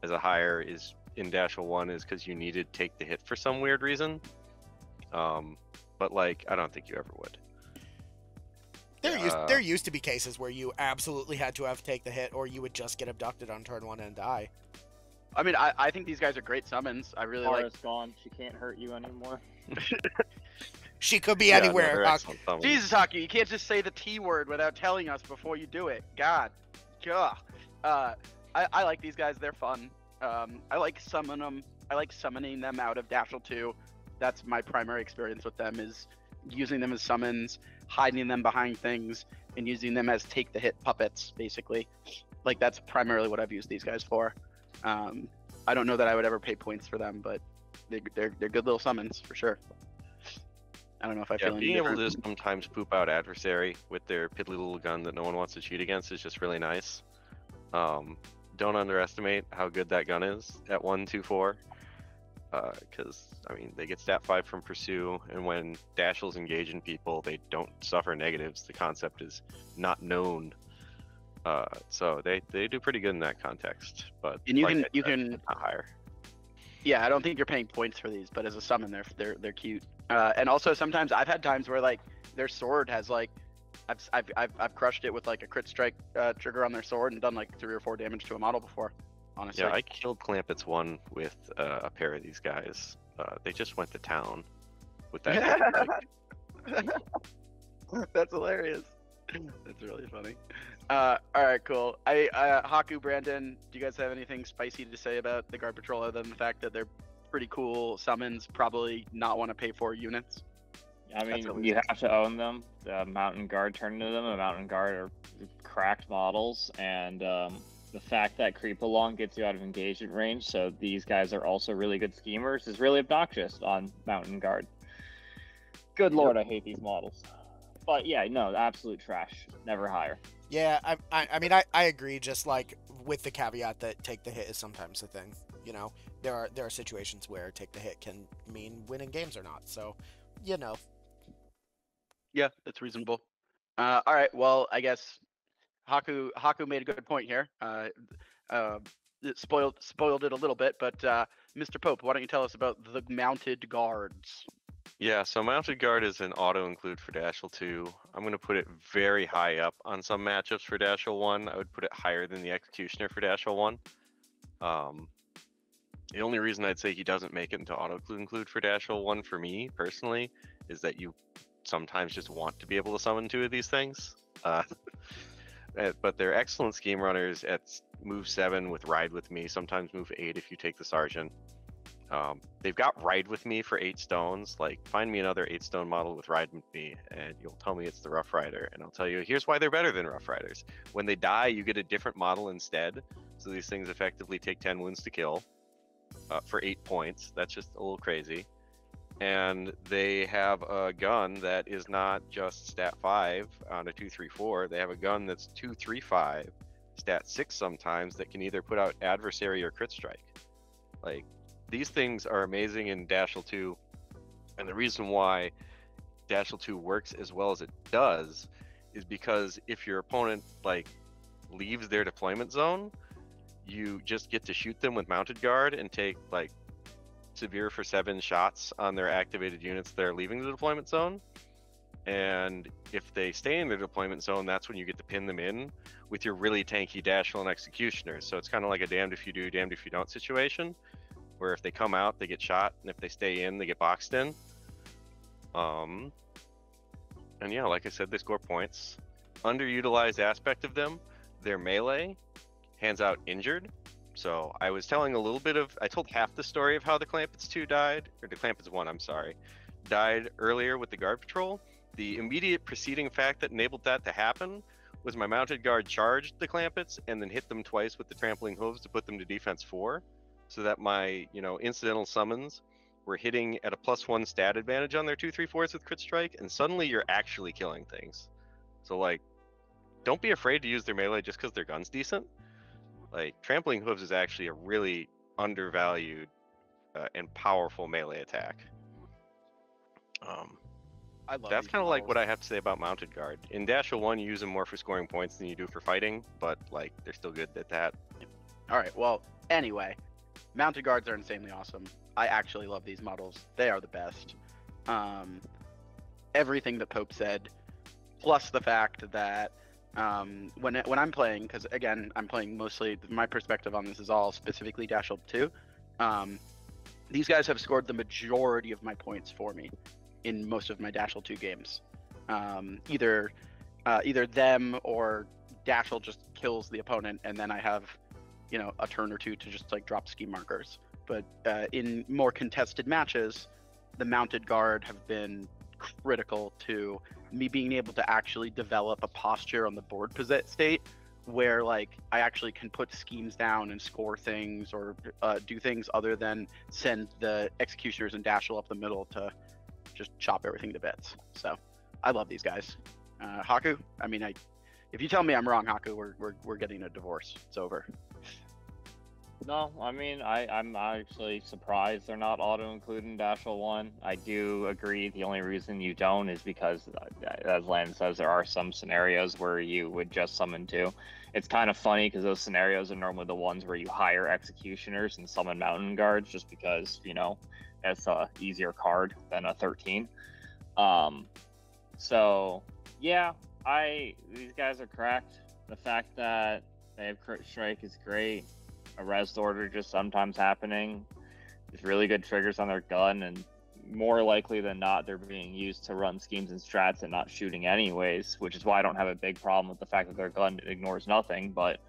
as a hire is in Dashel 1 is because you needed to take the hit for some weird reason. But like, I don't think you ever would. There used to be cases where you absolutely had to have take the hit, or you would just get abducted on turn 1 and die. I mean, I think these guys are great summons. I really like. Gone. She can't hurt you anymore. She could be anywhere. Jesus, Haku, you can't just say the T word without telling us before you do it. God. I like these guys. They're fun. I like summoning them out of Dashel 2. That's my primary experience with them, is using them as summons, hiding them behind things, and using them as take the hit puppets, basically. Like, that's primarily what I've used these guys for. I don't know that I would ever pay points for them, but they're good little summons for sure. I don't know if I feel any being able different. to sometimes poop out adversary with their piddly little gun that no one wants to shoot against is just really nice. Don't underestimate how good that gun is at 1-2-4, because I mean they get stat 5 from pursue, and when Dashel's engaging people, they don't suffer negatives. The concept is not known, so they do pretty good in that context. But and you can not higher. Yeah, I don't think you're paying points for these, but as a summon, they're cute. And also sometimes I've had times where like their sword has like I've crushed it with like a crit strike trigger on their sword and done like 3 or 4 damage to a model before. Honestly. Yeah, I killed Clampets 1 with a pair of these guys. They just went to town with that. That's hilarious. That's really funny. All right, cool. Haku, Brandon, do you guys have anything spicy to say about the Guard Patrol other than the fact that they're pretty cool summons, probably not want to pay for units? I mean, you have to own them. The Mountain Guard turned into them. The Mountain Guard are cracked models, and the fact that Creep Along gets you out of engagement range, so these guys are also really good schemers, is really obnoxious on Mountain Guard. Good lord, I hate these models. But yeah, no, absolute trash. Never hire. Yeah, I mean, I agree, just like with the caveat that take the hit is sometimes a thing. You know, there are situations where take the hit can mean winning games or not, so, you know. Yeah, that's reasonable. All right, well, I guess Haku made a good point here. It spoiled it a little bit, but Mr. Pope, why don't you tell us about the Mounted Guards? Yeah, so Mounted Guard is an auto-include for Dashel 2. I'm going to put it very high up on some matchups for Dashel 1. I would put it higher than the Executioner for Dashel 1. The only reason I'd say he doesn't make it into auto-include for Dashel 1 for me, personally, is that you sometimes just want to be able to summon 2 of these things. but they're excellent scheme runners at move 7 with Ride with Me, sometimes move 8 if you take the Sergeant. They've got Ride with Me for 8 stones. Like, find me another 8 stone model with Ride with Me, and you'll tell me it's the Rough Rider. And I'll tell you, here's why they're better than Rough Riders. When they die, you get a different model instead. So these things effectively take 10 wounds to kill for 8 points. That's just a little crazy. And they have a gun that is not just stat 5 on a 2-3-4. They have a gun that's 2-3-5, stat 6 sometimes, that can either put out adversary or crit strike. Like, these things are amazing in Dashel 2, and the reason why Dashel 2 works as well as it does is because if your opponent like leaves their deployment zone, you just get to shoot them with mounted guard and take like severe for 7 shots on their activated units that are leaving the deployment zone. And if they stay in their deployment zone, that's when you get to pin them in with your really tanky Dashel and Executioners. So it's kind of like a damned if you do, damned if you don't situation, where if they come out, they get shot, and if they stay in, they get boxed in. And yeah, like I said, they score points. Underutilized aspect of them, their melee hands out injured. So I was telling a little bit of, I told half the story of how the Clampets 2 died, or the Clampets 1, I'm sorry, died earlier with the guard patrol. The immediate preceding fact that enabled that to happen was my mounted guard charged the Clampets and then hit them twice with the trampling hooves to put them to defense 4. So that my, incidental summons were hitting at a +1 stat advantage on their 2-3-4s with crit strike, and suddenly you're actually killing things. So like, don't be afraid to use their melee just because their gun's decent. Like, trampling hooves is actually a really undervalued and powerful melee attack. I love That's these kind of like models. what I have to say about mounted guard. In Dashel 1, you use them more for scoring points than you do for fighting, but like, they're still good at that. All right. Well, anyway, mounted guards are insanely awesome. I actually love these models. They are the best. Everything that Pope said, plus the fact that when I'm playing, because again, I'm playing mostly, my perspective on this is all specifically Dashel 2. These guys have scored the majority of my points for me in most of my Dashel 2 games. Either them or Dashel just kills the opponent, and then I have, a turn or two to just like drop scheme markers. But in more contested matches, the mounted guard have been critical to me being able to actually develop a posture on the board state where like I actually can put schemes down and score things or do things other than send the executioners and Dashel up the middle to just chop everything to bits. So I love these guys. Haku, I mean, if you tell me I'm wrong, Haku, we're getting a divorce. It's over. No, I mean, I'm actually surprised they're not auto-included in Dashel 1. I do agree the only reason you don't is because, as Landon says, there are some scenarios where you would just summon 2. It's kind of funny because those scenarios are normally the ones where you hire executioners and summon mountain guards just because, it's a easier card than a 13. So, yeah, these guys are correct. The fact that they have crit strike is great. Arrest order just sometimes happening. There's really good triggers on their gun, and more likely than not, they're being used to run schemes and strats and not shooting anyways, which is why I don't have a big problem with the fact that their gun ignores nothing. But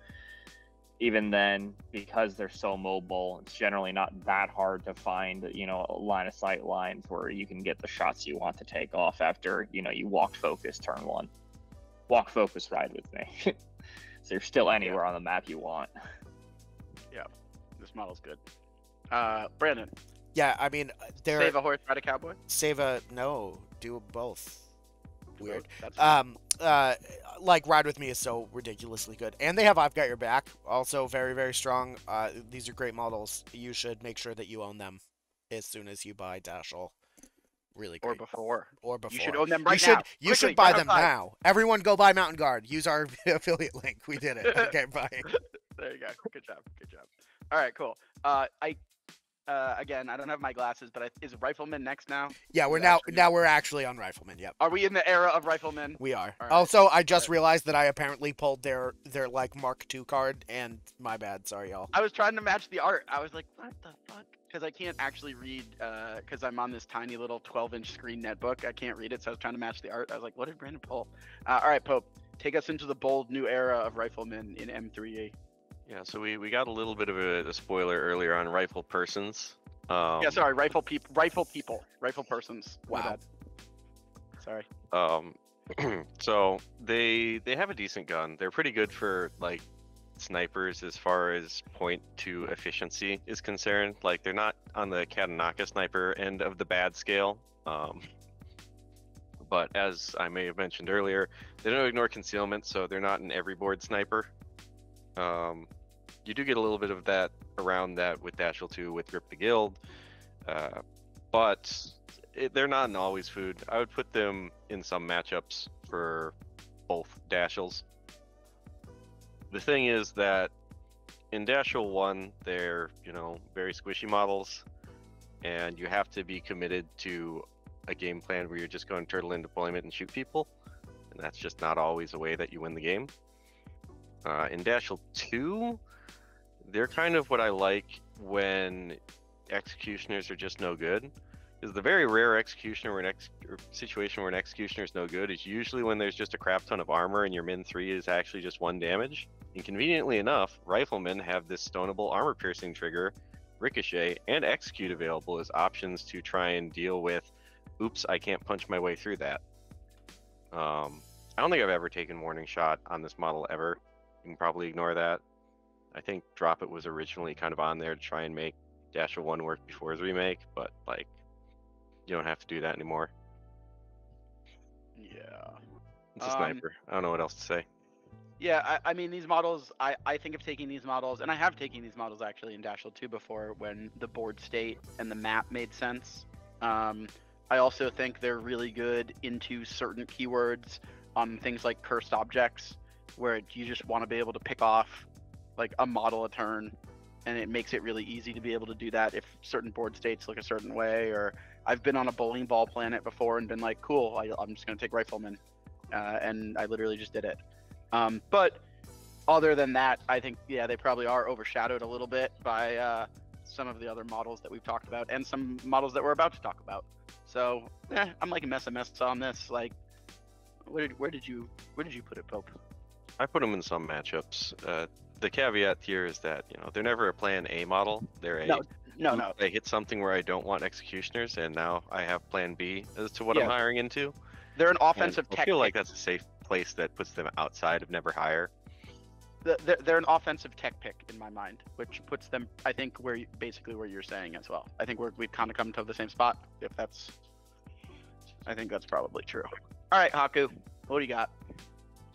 even then, because they're so mobile, it's generally not that hard to find, line of sight lines where you can get the shots you want to take off after, you walk focus turn 1. Walk focus ride with me. So you're still anywhere on the map you want. Yeah, this model's good. Brandon. Yeah, I mean, they're Save a horse, ride a cowboy. no, do both. Weird. That's Like Ride With Me is so ridiculously good, and they have I've Got Your Back, also very, very strong. These are great models. You should make sure that you own them as soon as you buy Dashel. Really great. Or before. You should own them right now. You Quickly, should buy them 5. now. Everyone go buy Mountain Guard. Use our affiliate link. We did it. Okay, bye. There you go. Good job. All right, cool. Again, I don't have my glasses, but is Rifleman next now? Yeah, we're we're actually on Rifleman. Yep. Are we in the era of Rifleman? We are. All right. Also, I just realized that I apparently pulled their like Mark II card, and my bad. Sorry, y'all. I was trying to match the art. I was like, what the fuck? Because I can't actually read, because I'm on this tiny little 12-inch screen netbook. I can't read it, so I was trying to match the art. I was like, what did Brandon pull? All right, Pope. take us into the bold new era of Rifleman in M3E. Yeah, so we got a little bit of a spoiler earlier on rifle persons. Yeah, sorry, rifle persons. My Wow. bad. Sorry. So they have a decent gun. They're pretty good for like snipers as far as point to efficiency is concerned. Like they're not on the Katanaka sniper end of the bad scale. But as I may have mentioned earlier, they don't ignore concealment, so they're not an every board sniper. You do get a little bit of that around that with Dashel 2 with Grip the Guild, but they're not an always food. I would put them in some matchups for both Dashels. The thing is that in Dashel 1, they're, very squishy models, and you have to be committed to a game plan where you're just going turtle in deployment and shoot people, and that's just not always a way that you win the game. In Dashel 2, they're kind of what I like when executioners are just no good. Because the very rare executioner or situation where an executioner is no good is usually when there's just a crap ton of armor and your min 3 is actually just 1 damage. And conveniently enough, Riflemen have this stonable armor piercing trigger, ricochet, and execute available as options to try and deal with, oops, I can't punch my way through that. I don't think I've ever taken warning shot on this model ever. You can probably ignore that. I think Drop It was originally kind of on there to try and make Dashel 1 work before his remake, but like, you don't have to do that anymore. Yeah. It's a sniper. I don't know what else to say. Yeah, I mean, these models, I think of taking these models, and I have taken these models actually in Dashel 2 before when the board state and the map made sense. I also think they're really good into certain keywords on things like cursed objects, where you just want to be able to pick off like a model a turn, and it makes it really easy to be able to do that if certain board states look a certain way. Or I've been on a bowling ball planet before and been like, cool, I'm just going to take Rifleman, and I literally just did it. But other than that, I think, yeah, they probably are overshadowed a little bit by some of the other models that we've talked about and some models that we're about to talk about. So I'm like a mess on this. Like, where did you put it, Pope? I put them in some matchups. The caveat here is that they're never a plan A model. They're a no. I hit something where I don't want executioners, and now I have plan B as to what Yeah. I'm hiring into. They're an offensive I tech feel like pick. that's a safe place that puts them outside of never hire. They're an offensive tech pick in my mind, which puts them, I think, basically where you're saying as well. I think we've kind of come to the same spot. I think that's probably true. All right, Haku, what do you got?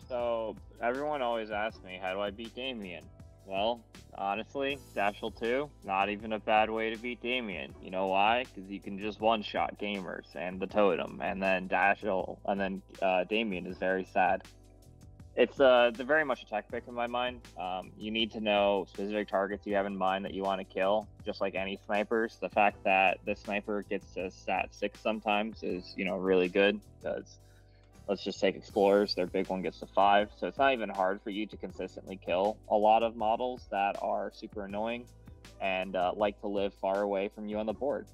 So everyone always asks me, how do I beat Damien? Well, honestly, Dashel 2, not even a bad way to beat Damien. You know why? Because you can just one-shot gamers and the totem, and then Damien is very sad. It's they're very much a tech pick in my mind. You need to know specific targets you have in mind that you want to kill, just like any snipers. The fact that the sniper gets to stat 6 sometimes is, really good, because let's just take explorers, their big one gets to 5. So it's not even hard for you to consistently kill a lot of models that are super annoying and like to live far away from you on the board.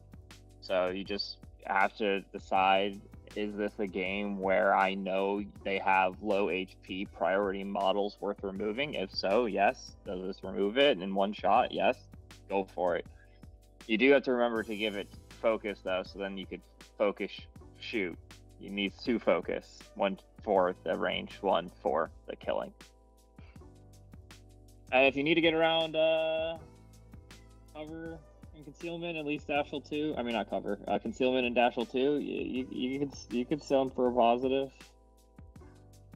So you just have to decide, is this a game where I know they have low HP priority models worth removing? If so, yes. Does this remove it in one shot? Yes. Go for it. You do have to remember to give it focus though, so then you could focus shoot. You need 2 focus, 1 for the range, 1 for the killing. And if you need to get around cover and concealment, at least Dashel 2. I mean, not cover. Concealment and Dashel 2. You could sell them for a positive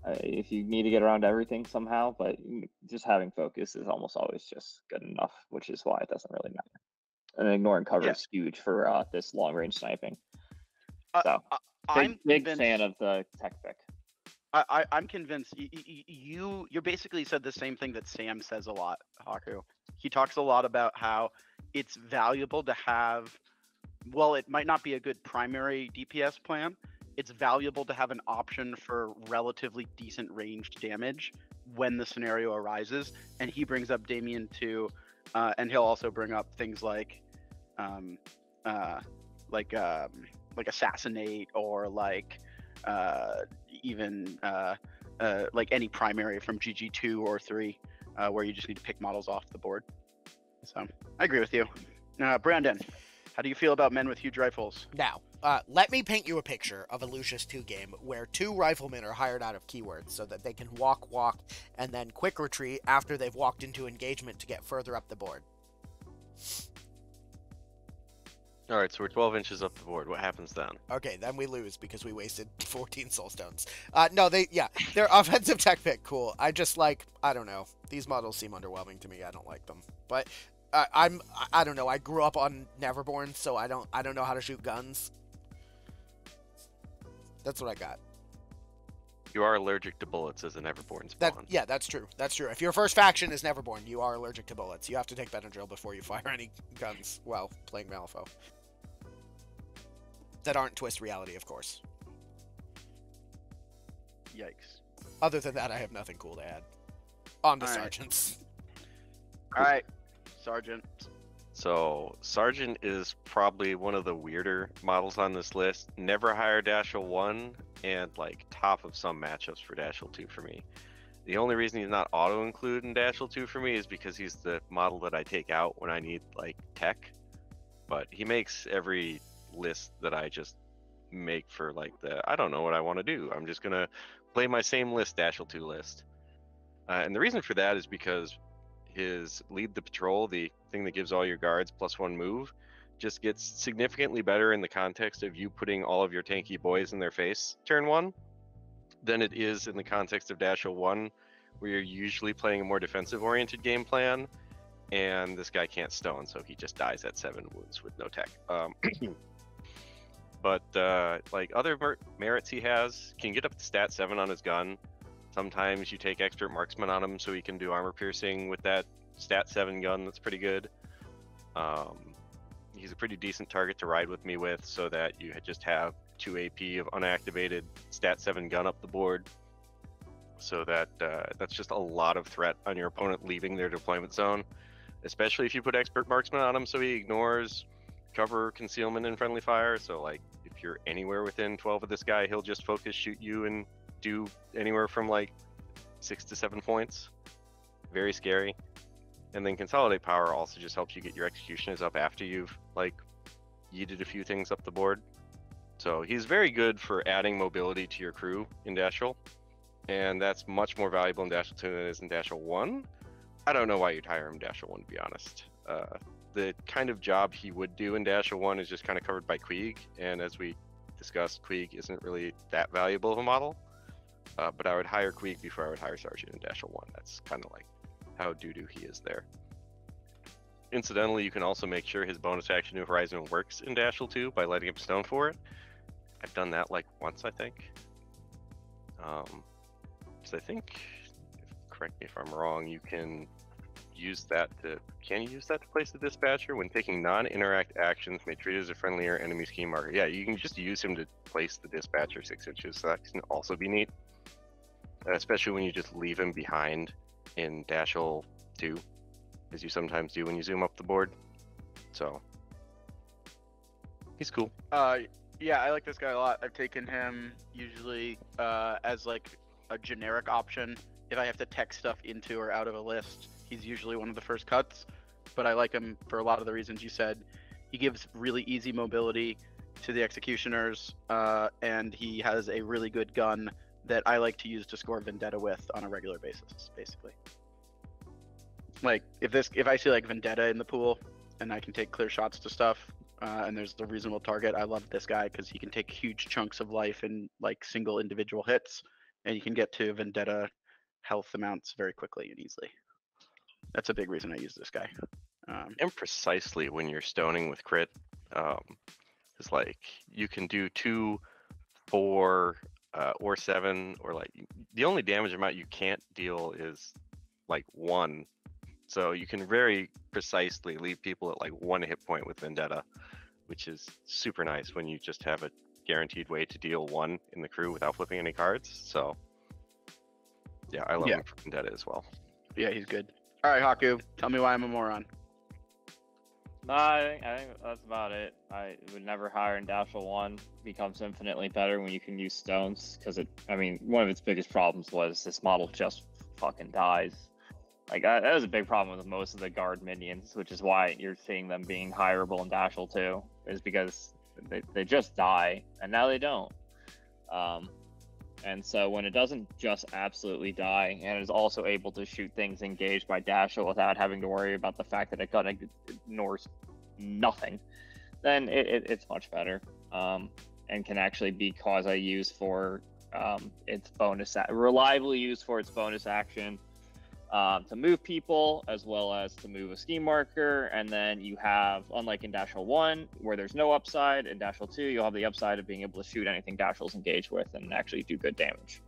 if you need to get around everything somehow. But just having focus is almost always just good enough, which is why it doesn't really matter. And ignoring cover is huge for this long range sniping. So. I'm big fan of the tech pick. I'm convinced you basically said the same thing that Sam says a lot, Haku. He talks a lot about how it's valuable to have, well, it might not be a good primary DPS plan. It's valuable to have an option for relatively decent ranged damage when the scenario arises. And he brings up Damien too, and he'll also bring up things like assassinate, or like even like any primary from GG2 or 3, where you just need to pick models off the board. So I agree with you. Brandon, how do you feel about men with huge rifles? Now, let me paint you a picture of a Lucius 2 game where 2 riflemen are hired out of keywords so that they can walk, and then quick retreat after they've walked into engagement to get further up the board. Alright, so we're 12 inches up the board. What happens then? Okay, then we lose because we wasted 14 soulstones. No, their offensive tech pick, cool. I just I don't know. These models seem underwhelming to me. I don't like them. But I don't know. I grew up on Neverborn, so I don't know how to shoot guns. That's what I got. You are allergic to bullets as a Neverborn spawn. Yeah, that's true. That's true. If your first faction is Neverborn, you are allergic to bullets. You have to take Benadryl before you fire any guns while playing Malifaux. That aren't Twist Reality, of course. Yikes. Other than that, I have nothing cool to add. On to All right. Sergeants. All right, Sergeant. So, Sergeant is probably one of the weirder models on this list. Never hire Dashel 1, and top of some matchups for Dashel 2 for me. The only reason he's not auto-include in Dashel 2 for me is because he's the model that I take out when I need, tech. But he makes every list that I just make for, I don't know what I want to do. I'm just going to play my same list, Dashel 2 list. And the reason for that is because his lead the patrol, the thing that gives all your guards +1 move, just gets significantly better in the context of you putting all of your tanky boys in their face turn 1 than it is in the context of Dashel 1, where you're usually playing a more defensive oriented game plan, and this guy can't stone, so he just dies at 7 wounds with no tech. But other merits he has, can get up to stat 7 on his gun. Sometimes you take expert marksman on him so he can do armor piercing with that stat 7 gun. That's pretty good. He's a pretty decent target to ride with me with, so that you just have 2 AP of unactivated stat 7 gun up the board. So that that's just a lot of threat on your opponent leaving their deployment zone, especially if you put expert marksman on him so he ignores cover, concealment, and friendly fire. So if you're anywhere within 12 of this guy, he'll just focus shoot you and do anywhere from 6 to 7 points. Very scary. And then consolidate power also just helps you get your executioners up after you've yeeted a few things up the board. So he's very good for adding mobility to your crew in Dashel, and that's much more valuable in Dashel 2 than it is in Dashel 1. I don't know why you'd hire him in Dashel 1, to be honest. The kind of job he would do in Dashel 1 is just kind of covered by Queeg, and as we discussed, Queeg isn't really that valuable of a model. But I would hire Queeg before I would hire Sergeant in Dashel 1. That's kind of how doo-doo he is there. Incidentally, you can also make sure his bonus action New Horizon works in Dashel 2 by letting him stone for it. I've done that once, I think. So I think, correct me if I'm wrong, you can use that to place the dispatcher when taking non-interact actions may treat as a friendly or enemy scheme marker. Yeah, you can just use him to place the dispatcher 6 inches, so that can also be neat. Especially when you just leave him behind in Dashel 2, as you sometimes do when you zoom up the board. So he's cool. Yeah, I like this guy a lot. I've taken him usually as a generic option. If I have to tech stuff into or out of a list, he's usually one of the first cuts. But I like him for a lot of the reasons you said. He gives really easy mobility to the executioners, and he has a really good gun that I like to use to score Vendetta with on a regular basis, basically. If I see Vendetta in the pool and I can take clear shots to stuff, and there's a reasonable target, I love this guy because he can take huge chunks of life in single individual hits, and you can get to Vendetta health amounts very quickly and easily. That's a big reason I use this guy. And precisely when you're stoning with crit, it's you can do 2, 4, or 7, or the only damage amount you can't deal is 1. So you can very precisely leave people at 1 hit point with Vendetta, which is super nice when you just have a guaranteed way to deal 1 in the crew without flipping any cards. So yeah, I love him for Vendetta as well. Yeah, he's good. All right, Haku, tell me why I'm a moron. No, I think that's about it. I would never hire in Dashel 1. Becomes infinitely better when you can use stones, because one of its biggest problems was this model just fucking dies. Like, that was a big problem with most of the guard minions, which is why you're seeing them being hireable in Dashel 2, is because they just die, and now they don't. And so when it doesn't just absolutely die, and is also able to shoot things engaged by Dashel without having to worry about the fact that it ignores nothing, then it's much better, and can actually be quasi-used for its bonus, reliably used for its bonus action, to move people, as well as to move a scheme marker. And then you have, unlike in Dashel 1, where there's no upside, in Dashel 2, you'll have the upside of being able to shoot anything Dashel's engaged with and actually do good damage.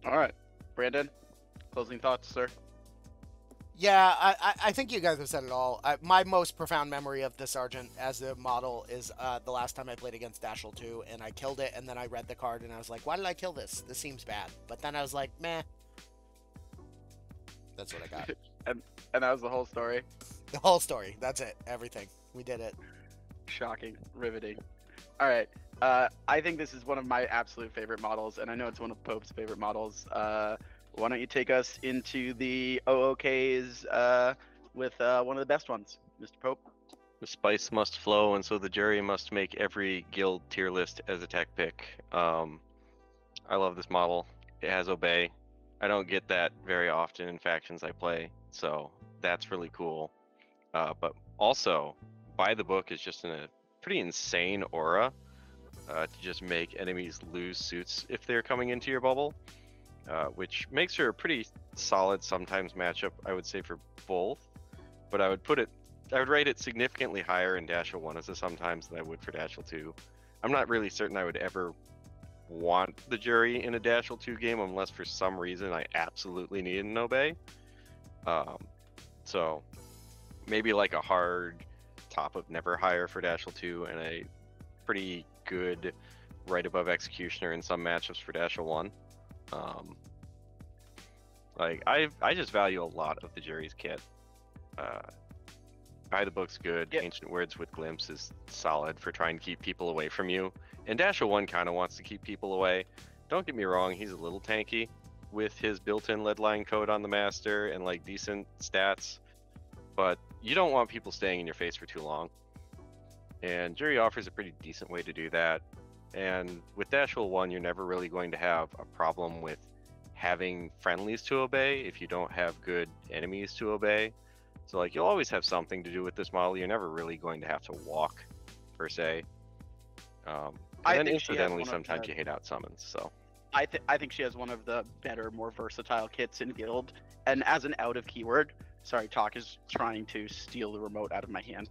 All right, Brandon, closing thoughts, sir. Yeah, I think you guys have said it all. My most profound memory of the Sergeant as a model is the last time I played against Dashel 2, and I killed it, and then I read the card, and I was like, why did I kill this? This seems bad. But then I was like, meh. That's what I got. and that was the whole story? The whole story. That's it. Everything. We did it. Shocking. Riveting. All right. I think this is one of my absolute favorite models, and I know it's one of Pope's favorite models. Why don't you take us into the OOKs with one of the best ones, Mr. Pope? The spice must flow, and so the jury must make every guild tier list as a tech pick. I love this model. It has obey. I don't get that very often in factions I play, so that's really cool. But also, by the book is just in a pretty insane aura to just make enemies lose suits if they're coming into your bubble. Which makes her a pretty solid sometimes matchup, I would say, for both. But I would rate it significantly higher in Dashel 1 as a sometimes than I would for Dashel 2. I'm not really certain I would ever want the jury in a Dashel 2 game unless for some reason I absolutely need an obey. So maybe like a hard top of never hire for Dashel 2 and a pretty good right above executioner in some matchups for Dashel 1. Like I just value a lot of the jury's kit. By the book's good. Yep. Ancient Words with Glimpse is solid for trying to keep people away from you. And Dashel 1 kind of wants to keep people away. Don't get me wrong, he's a little tanky with his built-in lead line code on the master and like decent stats, but you don't want people staying in your face for too long. And jury offers a pretty decent way to do that. And with Dashel 1, you're never really going to have a problem with having friendlies to obey if you don't have good enemies to obey. So like you'll always have something to do with this model. You're never really going to have to walk per se. And then incidentally, sometimes you hate out summons. So I think she has one of the better, more versatile kits in Guild. And as an out of keyword, sorry, Talk is trying to steal the remote out of my hand.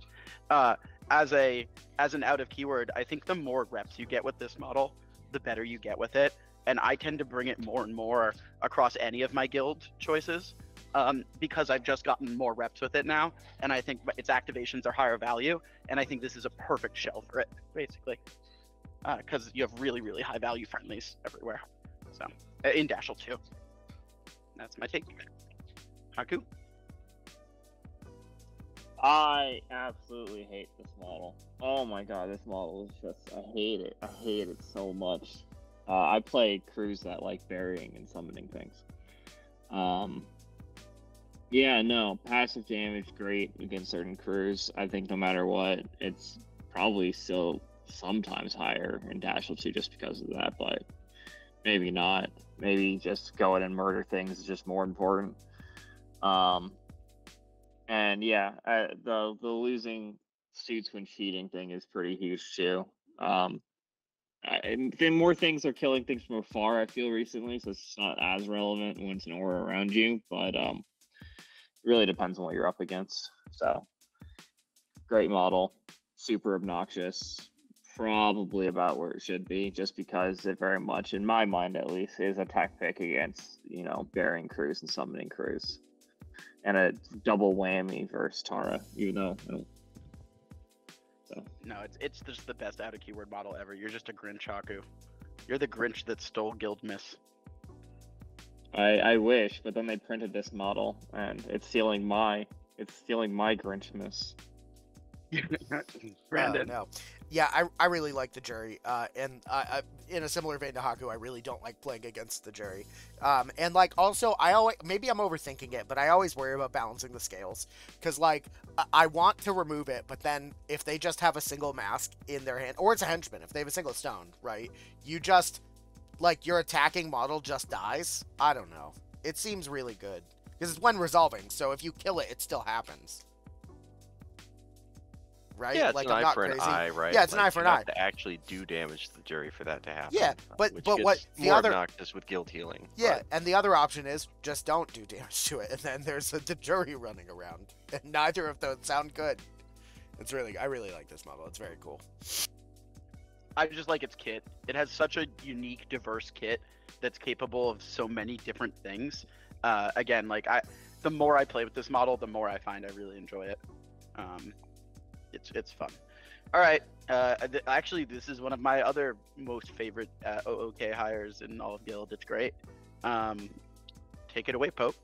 As an out of keyword, I think the more reps you get with this model, the better you get with it. And I tend to bring it more and more across any of my guild choices, because I've just gotten more reps with it now, and I think its activations are higher value, and I think this is a perfect shell for it, basically, because you have really, really high value friendlies everywhere. So in Dashel 2, that's my take. Haku? I absolutely hate this model. Oh my god, this model is just, I hate it. I hate it so much. I play crews that like burying and summoning things. Yeah, no, passive damage, great against certain crews. I think no matter what, it's probably still sometimes higher in Dashel 2 just because of that, but maybe not. Maybe just go in and murder things is just more important. And yeah, the losing suits when cheating thing is pretty huge too. And then more things are killing things from afar, I feel, recently, so it's not as relevant when it's an aura around you, but it really depends on what you're up against. So, great model, super obnoxious, probably about where it should be, just because it very much, in my mind at least, is a tech pick against, burying crews and summoning crews. And a double whammy versus Tara, even though No, it's just the best out of keyword model ever. You're just a Grinch, Haku. You're the Grinch that stole Guild Miss. I wish, but then they printed this model, and it's stealing my It's stealing my Grinchmas. Brandon. No. Yeah, I really like the jury, and in a similar vein to Haku, I really don't like playing against the jury. And like also, maybe I'm overthinking it, but I always worry about balancing the scales, because like I want to remove it, but then if they just have a single mask in their hand, or it's a henchman, if they have a single stone, right? You just like your attacking model just dies. I don't know. It seems really good because it's when resolving, so if you kill it, it still happens. Right? Yeah, it's like an I'm eye not for crazy. an eye, right? Yeah, it's an eye for an you eye. have to actually do damage to the jury for that to happen. Yeah, but which what gets the more other obnoxious with guild healing. yeah, and the other option is just don't do damage to it, and then there's the jury running around, and neither of those sound good. I really like this model. It's very cool. I just like its kit. It has such a unique, diverse kit that's capable of so many different things. Again, like the more I play with this model, the more I find I really enjoy it. It's fun. All right. Actually, this is one of my other most favorite OOK hires in all of Guild. It's great. Take it away, Pope.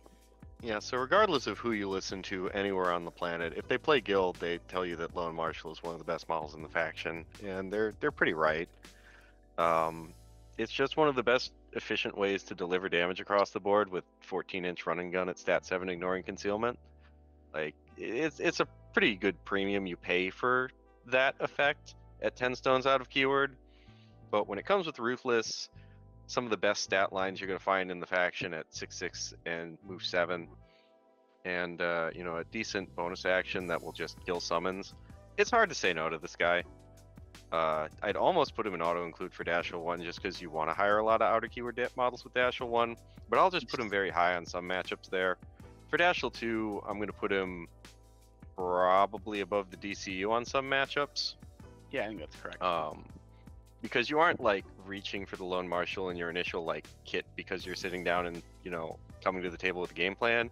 Yeah, so regardless of who you listen to anywhere on the planet, if they play Guild, they tell you that Lone Marshal is one of the best models in the faction, and they're pretty right. It's just one of the best efficient ways to deliver damage across the board with 14-inch running gun at stat 7 ignoring concealment. Like it's a pretty good premium you pay for that effect at 10 stones out of keyword. But when it comes with Ruthless, some of the best stat lines you're going to find in the faction at 6/6 and move 7, and a decent bonus action that will just kill summons. It's hard to say no to this guy. I'd almost put him in auto include for Dashel 1 just because you want to hire a lot of outer keyword models with Dashel 1, but I'll just put him very high on some matchups there. For Dashel 2, I'm going to put him probably above the DCU on some matchups. Yeah, I think that's correct. Because you aren't like reaching for the Lone Marshal in your initial like kit because you're sitting down and coming to the table with a game plan.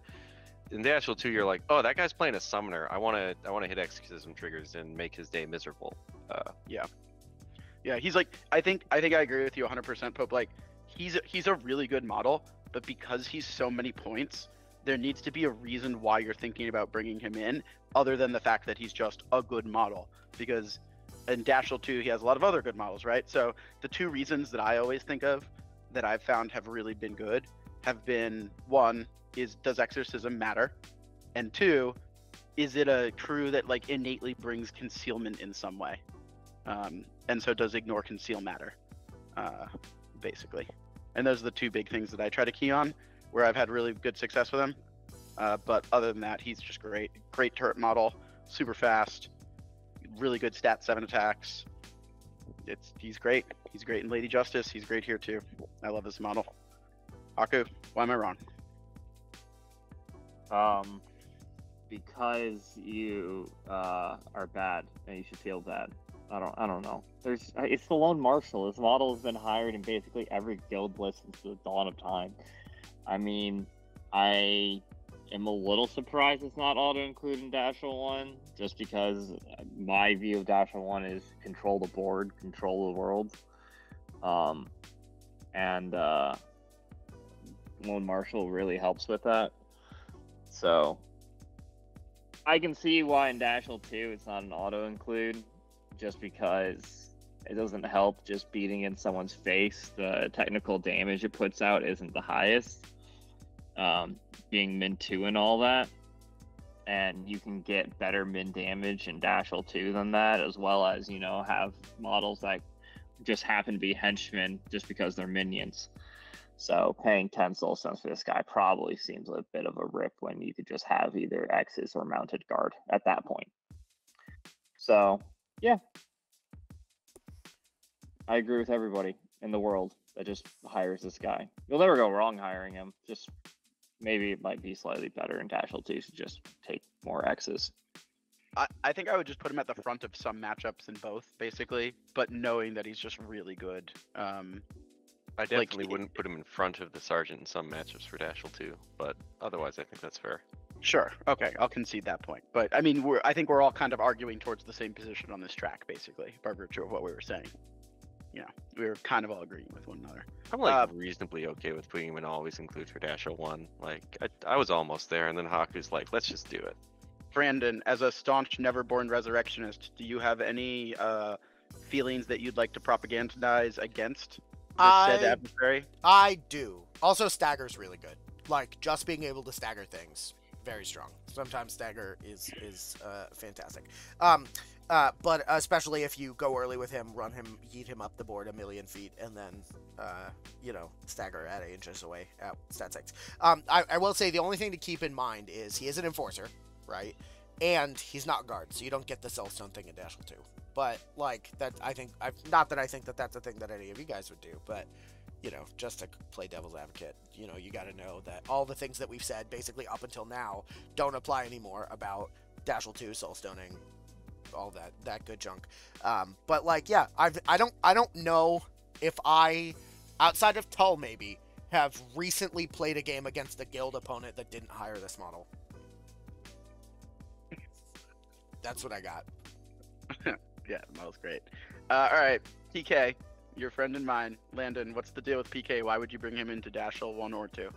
In Dashel 2, you're like, oh, that guy's playing a summoner. I want to hit exorcism triggers and make his day miserable. Yeah, he's like, I think I agree with you 100%, Pope. Like, he's a really good model, but because he's so many points, there needs to be a reason why you're thinking about bringing him in, other than the fact that he's just a good model. Because in Dashel 2, he has a lot of other good models, right? So the two reasons that I always think of that I've found have really been good have been, one, does exorcism matter? And two, is it a crew that like innately brings concealment in some way? And so does ignore conceal matter, basically. And those are the two big things that I try to key on, where I've had really good success with him. But other than that, he's just great. Great turret model, super fast, really good stat 7 attacks. He's great. He's great in Lady Justice. He's great here too. I love this model. Aku, why am I wrong? Because you are bad and you should feel bad. I don't know. It's the Lone Marshal. This model has been hired in basically every guild list since the dawn of time. I mean, I am a little surprised it's not auto-include in Dashel 1, just because my view of Dashel 1 is control the board, control the world. And Lone Marshal really helps with that. So I can see why in Dashel 2 it's not an auto-include, just because it doesn't help just beating in someone's face. The technical damage it puts out isn't the highest, being min 2 and all that. And you can get better min damage in Dashel 2 than that, as well as, have models that just happen to be henchmen just because they're minions. So paying 10 soul stones for this guy probably seems a bit of a rip when you could just have either X's or mounted guard at that point. So, yeah. I agree with everybody in the world that just hires this guy. You'll never go wrong hiring him. Just maybe it might be slightly better in Dashel 2 to just take more X's. I think I would just put him at the front of some matchups in both, basically, but knowing that he's just really good. I definitely wouldn't put him in front of the Sergeant in some matchups for Dashel 2, but otherwise I think that's fair. Sure. Okay, I'll concede that point. But I mean, I think we're all kind of arguing towards the same position on this track, basically, by virtue of what we were saying. We were kind of all agreeing with one another. I'm reasonably okay with putting him in always include for Dashel 1. Like I was almost there, and then Haku's like, let's just do it. Brandon, as a staunch Neverborn Resurrectionist, do you have any feelings that you'd like to propagandize against the said adversary? I do. Also, stagger's really good. Like, just being able to stagger things, very strong. Sometimes stagger is fantastic. But especially if you go early with him, run him, yeet him up the board 1,000,000 feet, and then, stagger at 8 inches away at stat 6. I will say the only thing to keep in mind is he is an enforcer, right? And he's not guard, so you don't get the Soulstone thing in Dashel 2. But, like, that, not that I think that that's a thing that any of you guys would do, but, just to play devil's advocate, you gotta know that all the things that we've said, basically up until now, don't apply anymore about Dashel 2, Soulstoning, all that good junk. But, like, yeah, I don't know if I, outside of Tull maybe, have recently played a game against a guild opponent that didn't hire this model. That's what I got. Yeah, the model's great. All right, PK, your friend and mine, Landon. What's the deal with PK? Why would you bring him into Dashel 1 or 2?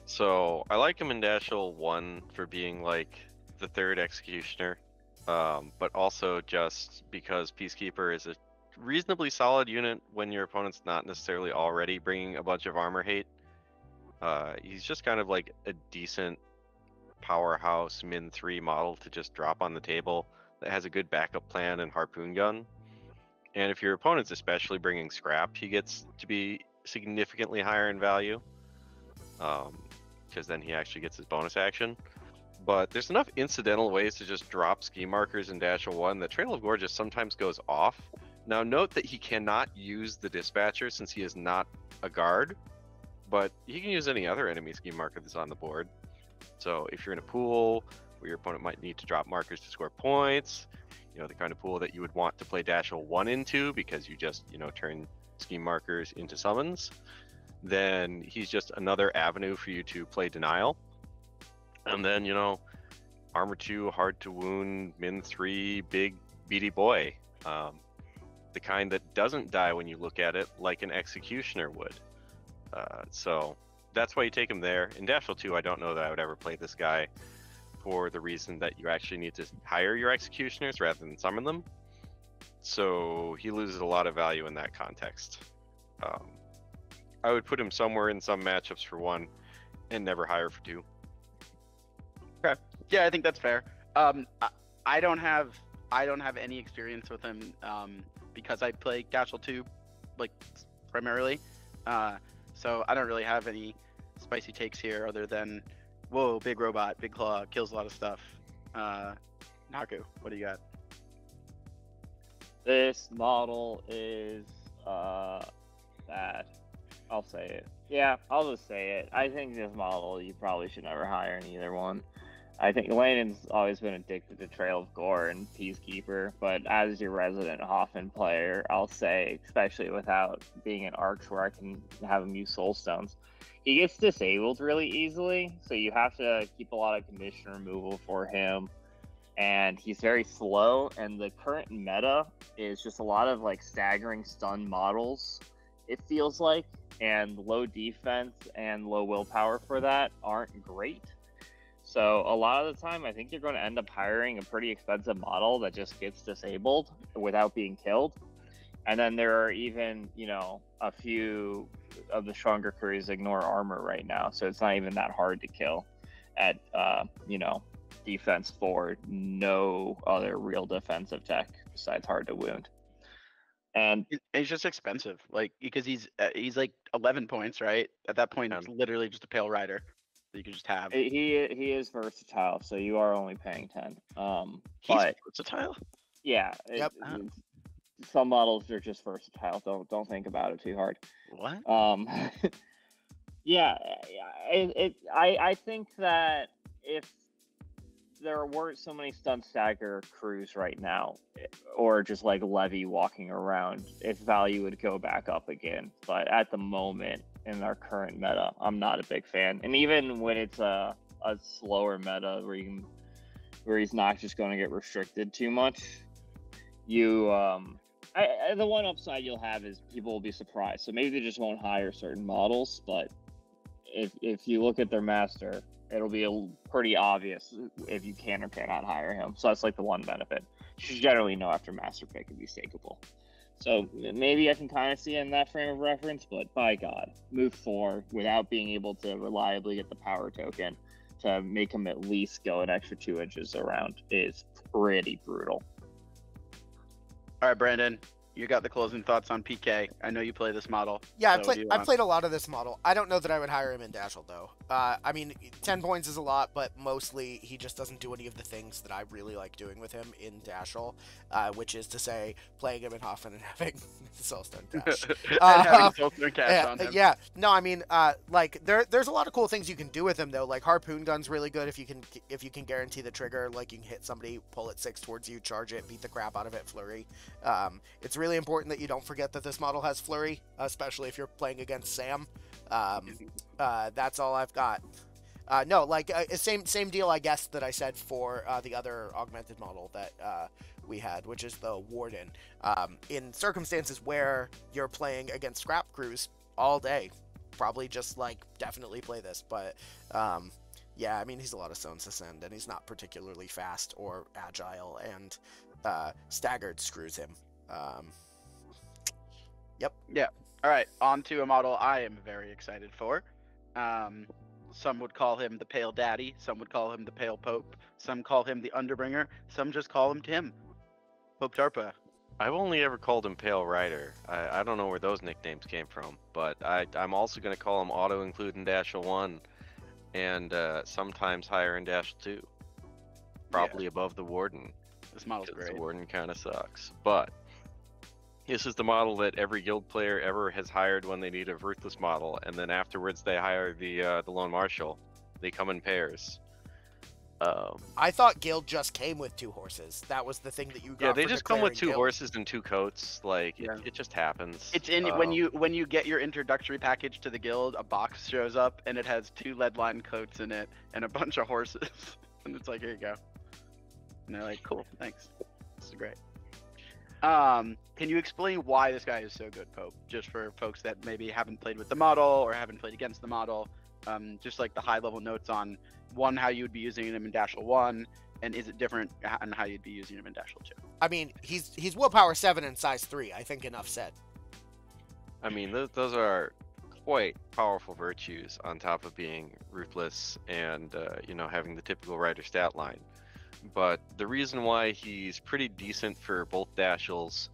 So I like him in Dashel 1 for being like the third executioner, but also just because Peacekeeper is a reasonably solid unit when your opponent's not necessarily already bringing a bunch of armor hate. He's just kind of like a decent powerhouse min 3 model to just drop on the table that has a good backup plan and harpoon gun. And if your opponent's especially bringing scrap, he gets to be significantly higher in value, because then he actually gets his bonus action. But there's enough incidental ways to just drop ski markers in Dashel 1 that Trail of Gore just sometimes goes off. Now note that he cannot use the Dispatcher since he is not a guard, but he can use any other enemy ski marker that's on the board. So if you're in a pool where your opponent might need to drop markers to score points, the kind of pool that you would want to play Dashel 1 into because you just, turn ski markers into summons, then he's just another avenue for you to play Denial. And then, Armor 2, hard to wound, min 3, big beady boy. The kind that doesn't die when you look at it like an Executioner would. So that's why you take him there. In Dashel 2, I don't know that I would ever play this guy for the reason that you actually need to hire your Executioners rather than summon them. So he loses a lot of value in that context. I would put him somewhere in some matchups for 1 and never hire for 2. Okay. Yeah, I think that's fair. I don't have any experience with him because I play Dashel 2 like primarily. So I don't really have any spicy takes here other than, whoa, big robot, big claw, kills a lot of stuff. Naku, what do you got? This model is bad. I'll say it. Yeah, I'll just say it. I think this model you probably should never hire in either one. I think Landon's always been addicted to Trail of Gore and Peacekeeper, but as your resident Hoffman player, I'll say, especially without being an Arcs where I can have him use Soulstones, he gets disabled really easily, so you have to keep a lot of condition removal for him, and he's very slow, and the current meta is just a lot of like staggering stun models, it feels like, and low defense and low willpower for that aren't great. So a lot of the time, I think you're going to end up hiring a pretty expensive model that just gets disabled without being killed. And then there are even, a few of the stronger crews ignore armor right now. So it's not even that hard to kill at, defense 4, no other real defensive tech besides hard to wound. And he's just expensive, like, because he's like 11 points, right? At that point, it's literally just a Pale Rider. You can just have. He is versatile, so you are only paying 10. He's versatile? Yeah. Yep. Some models are just versatile. Don't think about it too hard. What? Yeah. I think that if there weren't so many stun stagger crews right now, or just like Levy walking around, its value would go back up again. But at the moment, in our current meta, I'm not a big fan. And even when it's a slower meta where he's not just going to get restricted too much, the one upside you'll have is people will be surprised. So maybe they just won't hire certain models, but if you look at their master, it'll be pretty obvious if you can or cannot hire him. So that's like the one benefit. You should generally know after master pick if he's takeable. So maybe I can kind of see in that frame of reference, but by God, move 4 without being able to reliably get the power token to make him at least go an extra 2 inches around is pretty brutal. All right, Brandon, you got the closing thoughts on PK. I know you play this model. Yeah, so I played a lot of this model. I don't know that I would hire him in Dashel, though. I mean, 10 points is a lot, but mostly he just doesn't do any of the things that I really like doing with him in Dashel, which is to say, playing him in Hoffen and having Soulstone Dash. And having Soulstone Cash on him. Yeah, no, I mean, like there's a lot of cool things you can do with him though. Like Harpoon Gun's really good if you can guarantee the trigger. Like you can hit somebody, pull it 6 towards you, charge it, beat the crap out of it, flurry. It's really important that you don't forget that this model has flurry, especially if you're playing against Sam. That's all I've got. No, like same deal, I guess, that I said for the other augmented model that we had, which is the Warden. In circumstances where you're playing against scrap crews all day, probably just like definitely play this. But yeah, I mean, he's a lot of Stone's Ascend, and he's not particularly fast or agile, and staggered screws him. Yep. Yeah. All right. On to a model I am very excited for. Some would call him the Pale Daddy. Some would call him the Pale Pope. Some call him the Underbringer. Some just call him Tim. Pope Tarpa. I've only ever called him Pale Rider. I don't know where those nicknames came from, but I'm also going to call him auto-include in Dashel 1 and sometimes higher in Dashel 2. Probably above the Warden. This model's great. The Warden kind of sucks. But this is the model that every guild player ever has hired when they need a Ruthless model, and then afterwards they hire the Lone Marshal. They come in pairs. I thought Guild just came with 2 horses. That was the thing that you got. Yeah, they just come with 2 Guild. horses and 2 coats. Like it just happens. It's in when you get your introductory package to the guild, a box shows up and it has 2 lead line coats in it and a bunch of horses, and it's like, here you go. And they're like, cool, thanks. This is great. Can you explain why this guy is so good, Pope? Just for folks that maybe haven't played with the model or haven't played against the model, just like the high-level notes on, 1, how you would be using him in Dashel 1, and is it different on how you'd be using him in Dashel 2? I mean, he's willpower 7 and size 3. I think enough said. I mean, those are quite powerful virtues on top of being ruthless and having the typical rider stat line. But the reason why he's pretty decent for both Dashels,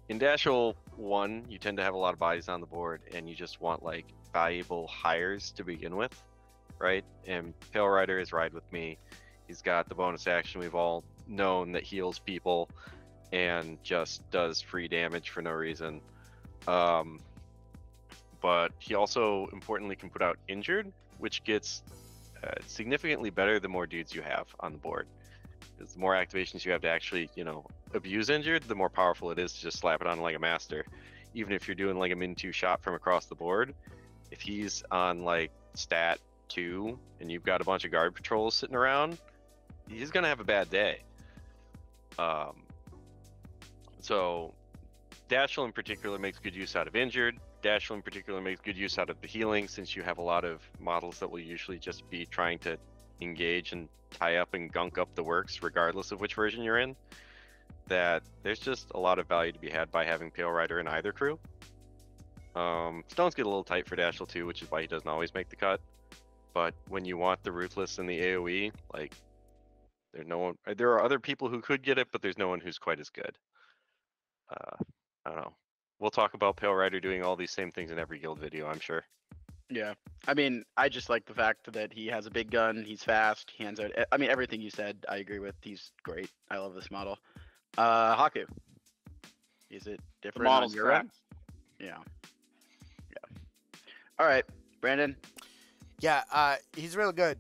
in Dashel 1, you tend to have a lot of bodies on the board, and you just want like valuable hires to begin with, right? And Pale Rider is Ride With Me. He's got the bonus action we've all known that heals people and just does free damage for no reason. But he also importantly can put out Injured, which gets significantly better the more dudes you have on the board. Because the more activations you have to actually, abuse Injured, the more powerful it is to just slap it on like a master. Even if you're doing like a min-2 shot from across the board, if he's on like stat 2 and you've got a bunch of guard patrols sitting around, he's gonna have a bad day. So Dashel in particular makes good use out of Injured. Dashel in particular makes good use out of the healing, since you have a lot of models that will usually just be trying to engage and tie up and gunk up the works regardless of which version you're in. That there's just a lot of value to be had by having Pale Rider in either crew. Stones get a little tight for Dashel 2, which is why he doesn't always make the cut. But when you want the Ruthless and the AoE, like, there are other people who could get it, but there's no one who's quite as good. I don't know. We'll talk about Pale Rider doing all these same things in every guild video, I'm sure. Yeah, I mean, I just like the fact that he has a big gun, he's fast, he hands out. I mean, everything you said, I agree with. He's great. I love this model. Haku, is it different? The model's on your correct. end? Yeah. All right, Brandon. Yeah, he's real good.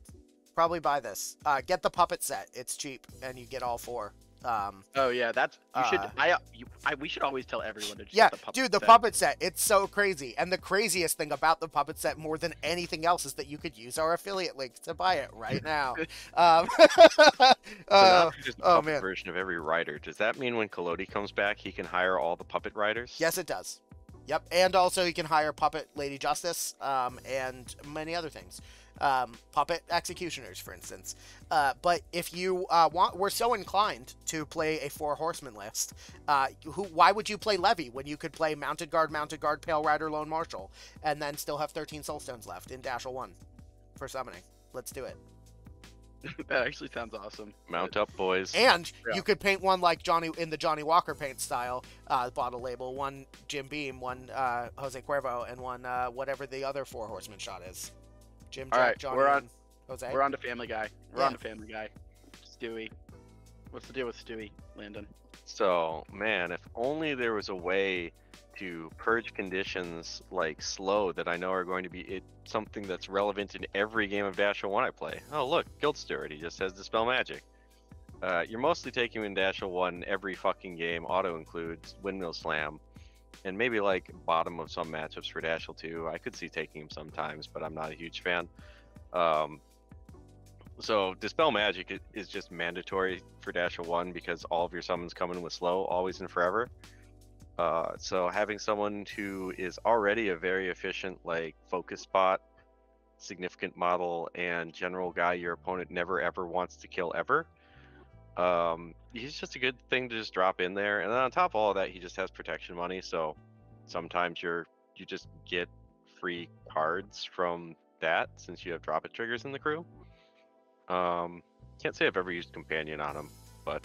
Probably buy this. Get the puppet set. It's cheap, and you get all 4. Oh yeah, that's you should. We should always tell everyone to just Yeah, get the puppet dude, the set. puppet set. It's so crazy. And the craziest thing about the puppet set more than anything else is that you could use our affiliate link to buy it right now. So now there's just a oh, puppet man. version of every rider. Does that mean when Kalodi comes back, he can hire all the puppet riders? Yes, it does. Yep, and also you can hire Puppet Lady Justice, and many other things. puppet executioners, for instance. But if you were so inclined to play a 4 horseman list, why would you play Levy when you could play Mounted Guard, Pale Rider, Lone Marshal, and then still have 13 Soulstones left in Dashel 1 for summoning? Let's do it. That actually sounds awesome. Mount up, boys. And Yeah. you could paint one like Johnny in the Johnny Walker paint style, bottle label, one Jim Beam, one Jose Cuervo, and one whatever the other 4 horseman shot is. Jim, All Jack, right, Johnny, we're on- and Jose. We're on to Family Guy. We're Yeah. on to Family Guy. Stewie. What's the deal with Stewie, Landon? So, man, if only there was a way to purge conditions like slow that I know are going to be something that's relevant in every game of Dashel 1 I play. Oh, look, Guild Steward, he just has Dispel Magic. You're mostly taking him in Dashel 1 every fucking game, auto includes, Windmill Slam, and maybe like bottom of some matchups for Dashel 2. I could see taking him sometimes, but I'm not a huge fan. So Dispel Magic is just mandatory for Dashel 1 because all of your summons come in with slow, always and forever. So having someone who is already a very efficient like focus spot, significant model, and general guy your opponent never ever wants to kill ever, he's just a good thing to just drop in there. And then on top of all of that, he just has protection money, so sometimes you just get free cards from that since you have drop it triggers in the crew. Can't say I've ever used Companion on him, but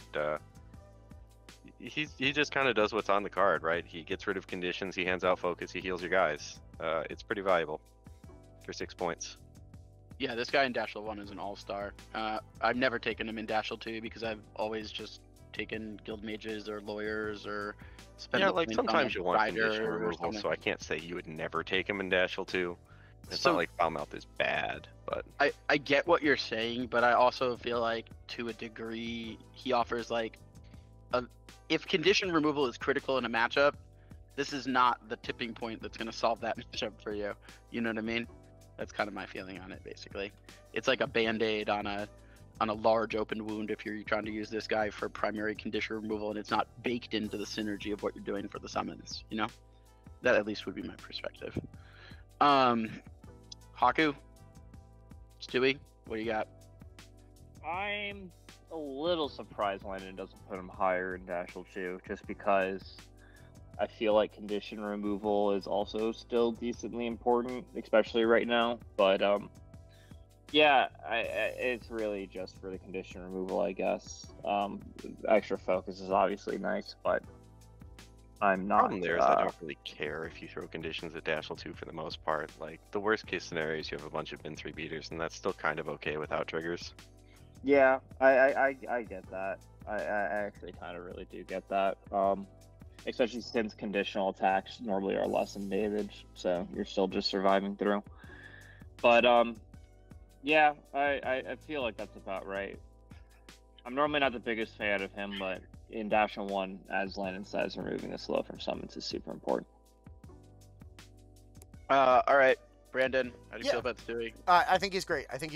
he just kind of does what's on the card, right? He gets rid of conditions, he hands out focus, he heals your guys. It's pretty valuable for 6 points. Yeah, this guy in Dashel 1 is an all-star. I've never taken him in Dashel 2 because I've always just taken guild mages or lawyers or spent Yeah, the like points on sometimes a you want rider condition or removal, something. so I can't say you would never take him in Dashel 2. It's So- not like Foulmouth is bad, but I get what you're saying, but I also feel like to a degree he offers like if condition removal is critical in a matchup, this is not the tipping point that's going to solve that matchup for you. You know what I mean? That's kind of my feeling on it. Basically, it's like a band-aid on a large open wound if you're trying to use this guy for primary condition removal, and it's not baked into the synergy of what you're doing for the summons. You know, that at least would be my perspective. Haku, Stewie, what do you got? I'm a little surprised Landon doesn't put him higher in Dashel 2, just because I feel like condition removal is also still decently important, especially right now. But yeah, it's really just for the condition removal, I guess. Extra focus is obviously nice, but I'm not. problem there is I don't really care if you throw conditions at Dashel 2 for the most part. Like, the worst case scenario is you have a bunch of Min 3 beaters, and that's still kind of okay without triggers. Yeah, I get that. I actually kind of really do get that. Especially since conditional attacks normally are less in damage, so you're still just surviving through. But yeah, I feel like that's about right. I'm normally not the biggest fan of him, but in Dashel 1, as Landon says, removing the slow from summons is super important. All right, Brandon, how do you Yeah. feel about Stewie? I think he's great. I think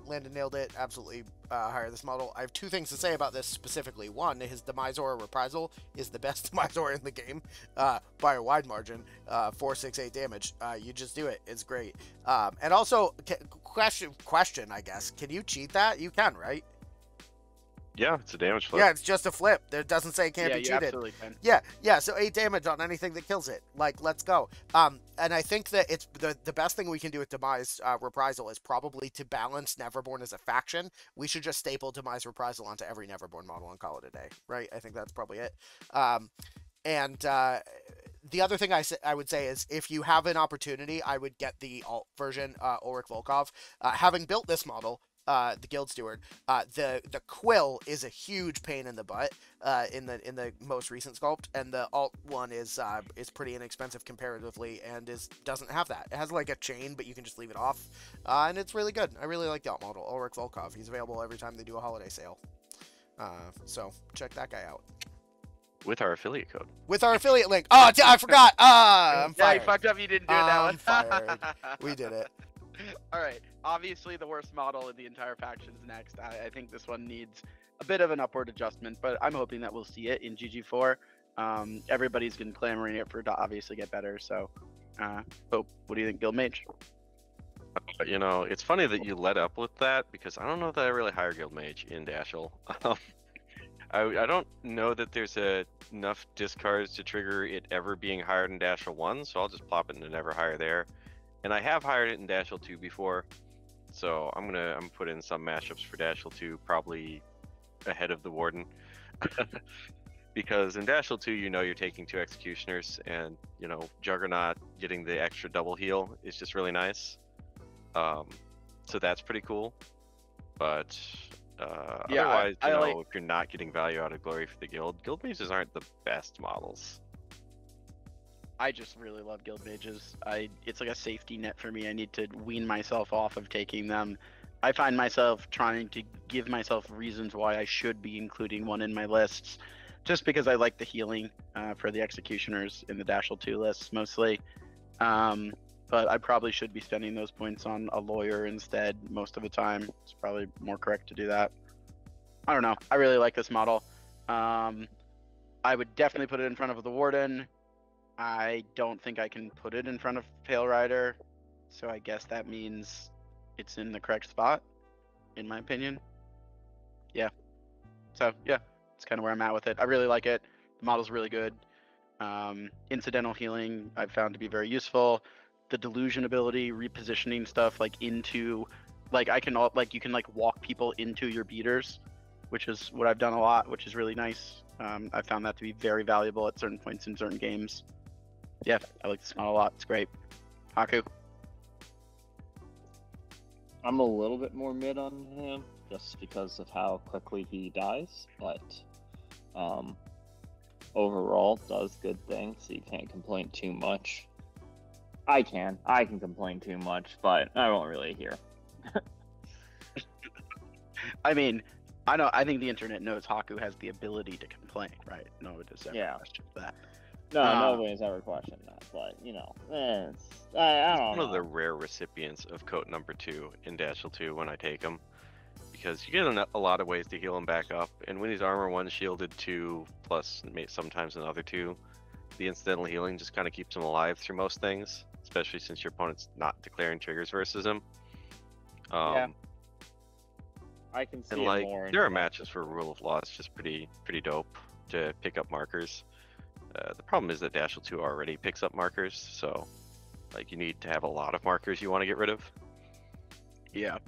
Landon nailed it. Absolutely hire this model. I have 2 things to say about this specifically. One, his Demisor Reprisal is the best Demisor in the game by a wide margin. 468 damage. You just do it. It's great. And also, question, I guess. Can you cheat that? You can, right? Yeah, it's a damage flip. Yeah, it's just a flip. It doesn't say it can't Yeah, be you cheated. absolutely can. Yeah, so 8 damage on anything that kills it. Like, let's go. And I think that it's the best thing we can do with Demise Reprisal is probably to balance Neverborn as a faction. We should just staple Demise Reprisal onto every Neverborn model and call it a day, right? I think that's probably it. And the other thing I would say is if you have an opportunity, I would get the alt version, Ulrich Volkov. Having built this model, the Guild Steward, the quill is a huge pain in the butt in the most recent sculpt, and the alt one is pretty inexpensive comparatively, and doesn't have that. It has like a chain, but you can just leave it off, and it's really good. I really like the alt model, Ulrich Volkov. He's available every time they do a holiday sale, so check that guy out. With our affiliate code. With our affiliate link. Oh, I forgot. I'm Yeah, you fired. fucked up. You didn't do that one. I'm fired. We did it. All right. Obviously, the worst model in the entire faction is next. I think this one needs a bit of an upward adjustment, but I'm hoping that we'll see it in GG4. Everybody's been clamoring it for it to obviously get better. So, Pope, what do you think, Guild Mage? But you know, it's funny that you led up with that because I don't know that I really hire Guild Mage in Dashel. I don't know that there's enough discards to trigger it ever being hired in Dashel 1, so I'll just plop it into never hire there. And I have hired it in Dashel 2 before, so I'm gonna put in some mashups for Dashel 2 probably ahead of the Warden. Because in Dashel 2, you know you're taking 2 Executioners, and you know Juggernaut getting the extra double heal is just really nice. So that's pretty cool. But Yeah, otherwise, I you know, like- if you're not getting value out of Glory for the Guild Mages aren't the best models. I just really love guild mages. It's like a safety net for me. I need to wean myself off of taking them. I find myself trying to give myself reasons why I should be including one in my lists, just because I like the healing for the executioners in the Dashel 2 lists mostly. But I probably should be spending those points on a lawyer instead most of the time. It's probably more correct to do that. I don't know. I really like this model. I would definitely put it in front of the Warden. I don't think I can put it in front of Pale Rider, so I guess that means it's in the correct spot, in my opinion. Yeah. So, yeah, it's kind of where I'm at with it. I really like it. The model's really good. Incidental healing I've found to be very useful. The delusion ability, repositioning stuff like into, like you can like walk people into your beaters, which is what I've done a lot, which is really nice. I found that to be very valuable at certain points in certain games. Yeah, I like this model a lot. It's great. Haku. I'm a little bit more mid on him just because of how quickly he dies, but overall does good things, so you can't complain too much. I can complain too much, but I won't really hear. I mean, I think the internet knows Haku has the ability to complain, right? No one has ever questioned that. No, nobody's ever questioned that, but you know, I don't know. One of the rare recipients of coat number 2 in Dashel 2 when I take him, because you get a lot of ways to heal him back up, and when he's armor 1 shielded 2 plus sometimes another 2, the incidental healing just kind of keeps him alive through most things, especially since your opponent's not declaring triggers versus him. Yeah. I can see and it like more there are in- matches where Rule of Law is just pretty dope to pick up markers. The problem is that Dashel 2 already picks up markers, so like you need to have a lot of markers you want to get rid of. Yeah.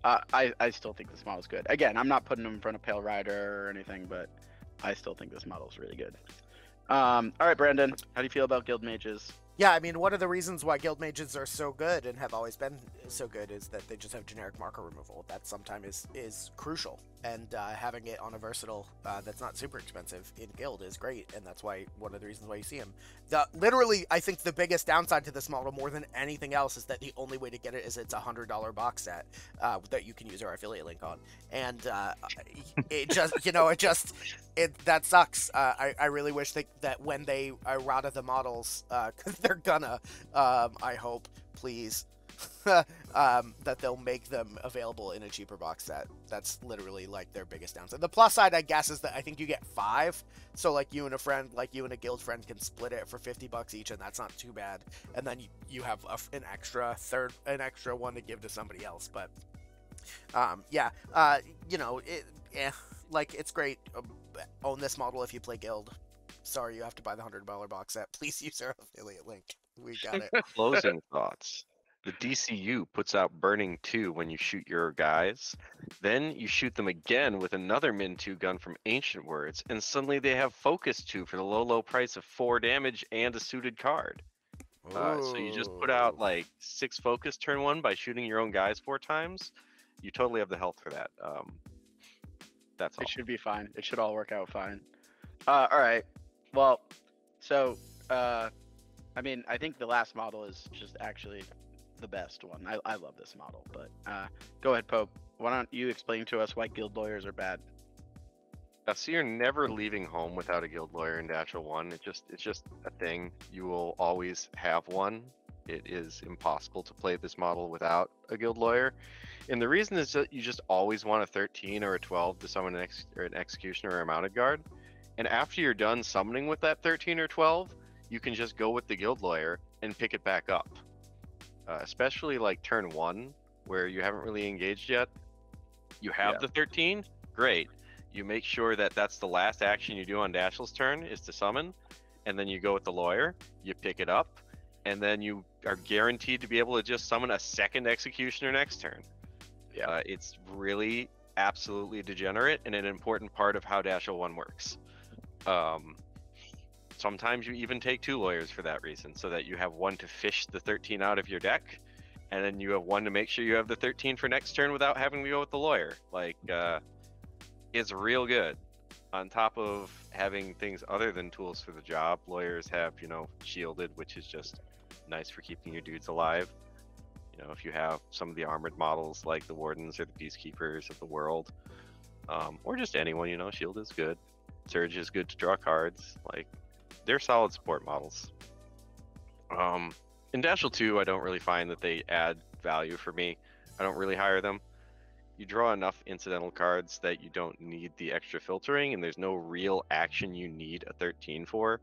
I still think this model's good. Again, I'm not putting him in front of Pale Rider or anything, but I still think this model's really good. All right, Brandon, how do you feel about guild mages? Yeah, I mean, one of the reasons why guild mages are so good and have always been so good is that they just have generic marker removal. That sometimes is crucial, and having it on a versatile that's not super expensive in guild is great, and that's why one of the reasons why you see them. Literally, I think the biggest downside to this model more than anything else is that the only way to get it is it's a $100 box set that you can use our affiliate link on, and it just, that sucks. I really wish that when they errata the models, because they're gonna, I hope, please, that they'll make them available in a cheaper box set. That's literally like their biggest downside. The plus side, I guess, is that I think you get 5, so like you and a friend, like you and a guild friend can split it for $50 each, and that's not too bad. And then you have an extra one to give to somebody else. But it's great. Own this model if you play guild. Sorry, you have to buy the $100 box set. Please use our affiliate link. We got it. Closing thoughts. The DCU puts out Burning 2 when you shoot your guys. Then you shoot them again with another Min 2 gun from Ancient Words, and suddenly they have Focus 2 for the low price of 4 damage and a suited card. So you just put out like 6 Focus turn 1 by shooting your own guys 4 times. You totally have the health for that. That's all. It should be fine. It should all work out fine. All right. Well, so, I mean, I think the last model is just actually the best one. I love this model, but go ahead, Pope. Why don't you explain to us why guild lawyers are bad? So you're never leaving home without a guild lawyer in Dashel 1. It's just a thing. You will always have one. It is impossible to play this model without a guild lawyer. And the reason is that you just always want a 13 or a 12 to summon an executioner or a mounted guard. And after you're done summoning with that 13 or 12, you can just go with the guild lawyer and pick it back up. especially like turn 1, where you haven't really engaged yet. You have the 13, great. You make sure that that's the last action you do on Dashel's turn is to summon, and then you go with the lawyer, you pick it up, and then you are guaranteed to be able to just summon a second executioner next turn. It's really absolutely degenerate and an important part of how Dashel 1 works. Sometimes you even take 2 lawyers for that reason, so that you have one to fish the 13 out of your deck, and then you have one to make sure you have the 13 for next turn without having to go with the lawyer. Like, it's real good. On top of having things other than tools for the job, lawyers have, you know, shielded, which is just nice for keeping your dudes alive. You know, if you have some of the armored models like the Wardens or the Peacekeepers of the world, or just anyone, you know, shield is good. Surge is good to draw cards. Like, they're solid support models. In Dashel 2, I don't really find that they add value for me. I don't really hire them. You draw enough incidental cards that you don't need the extra filtering, and there's no real action you need a 13 for.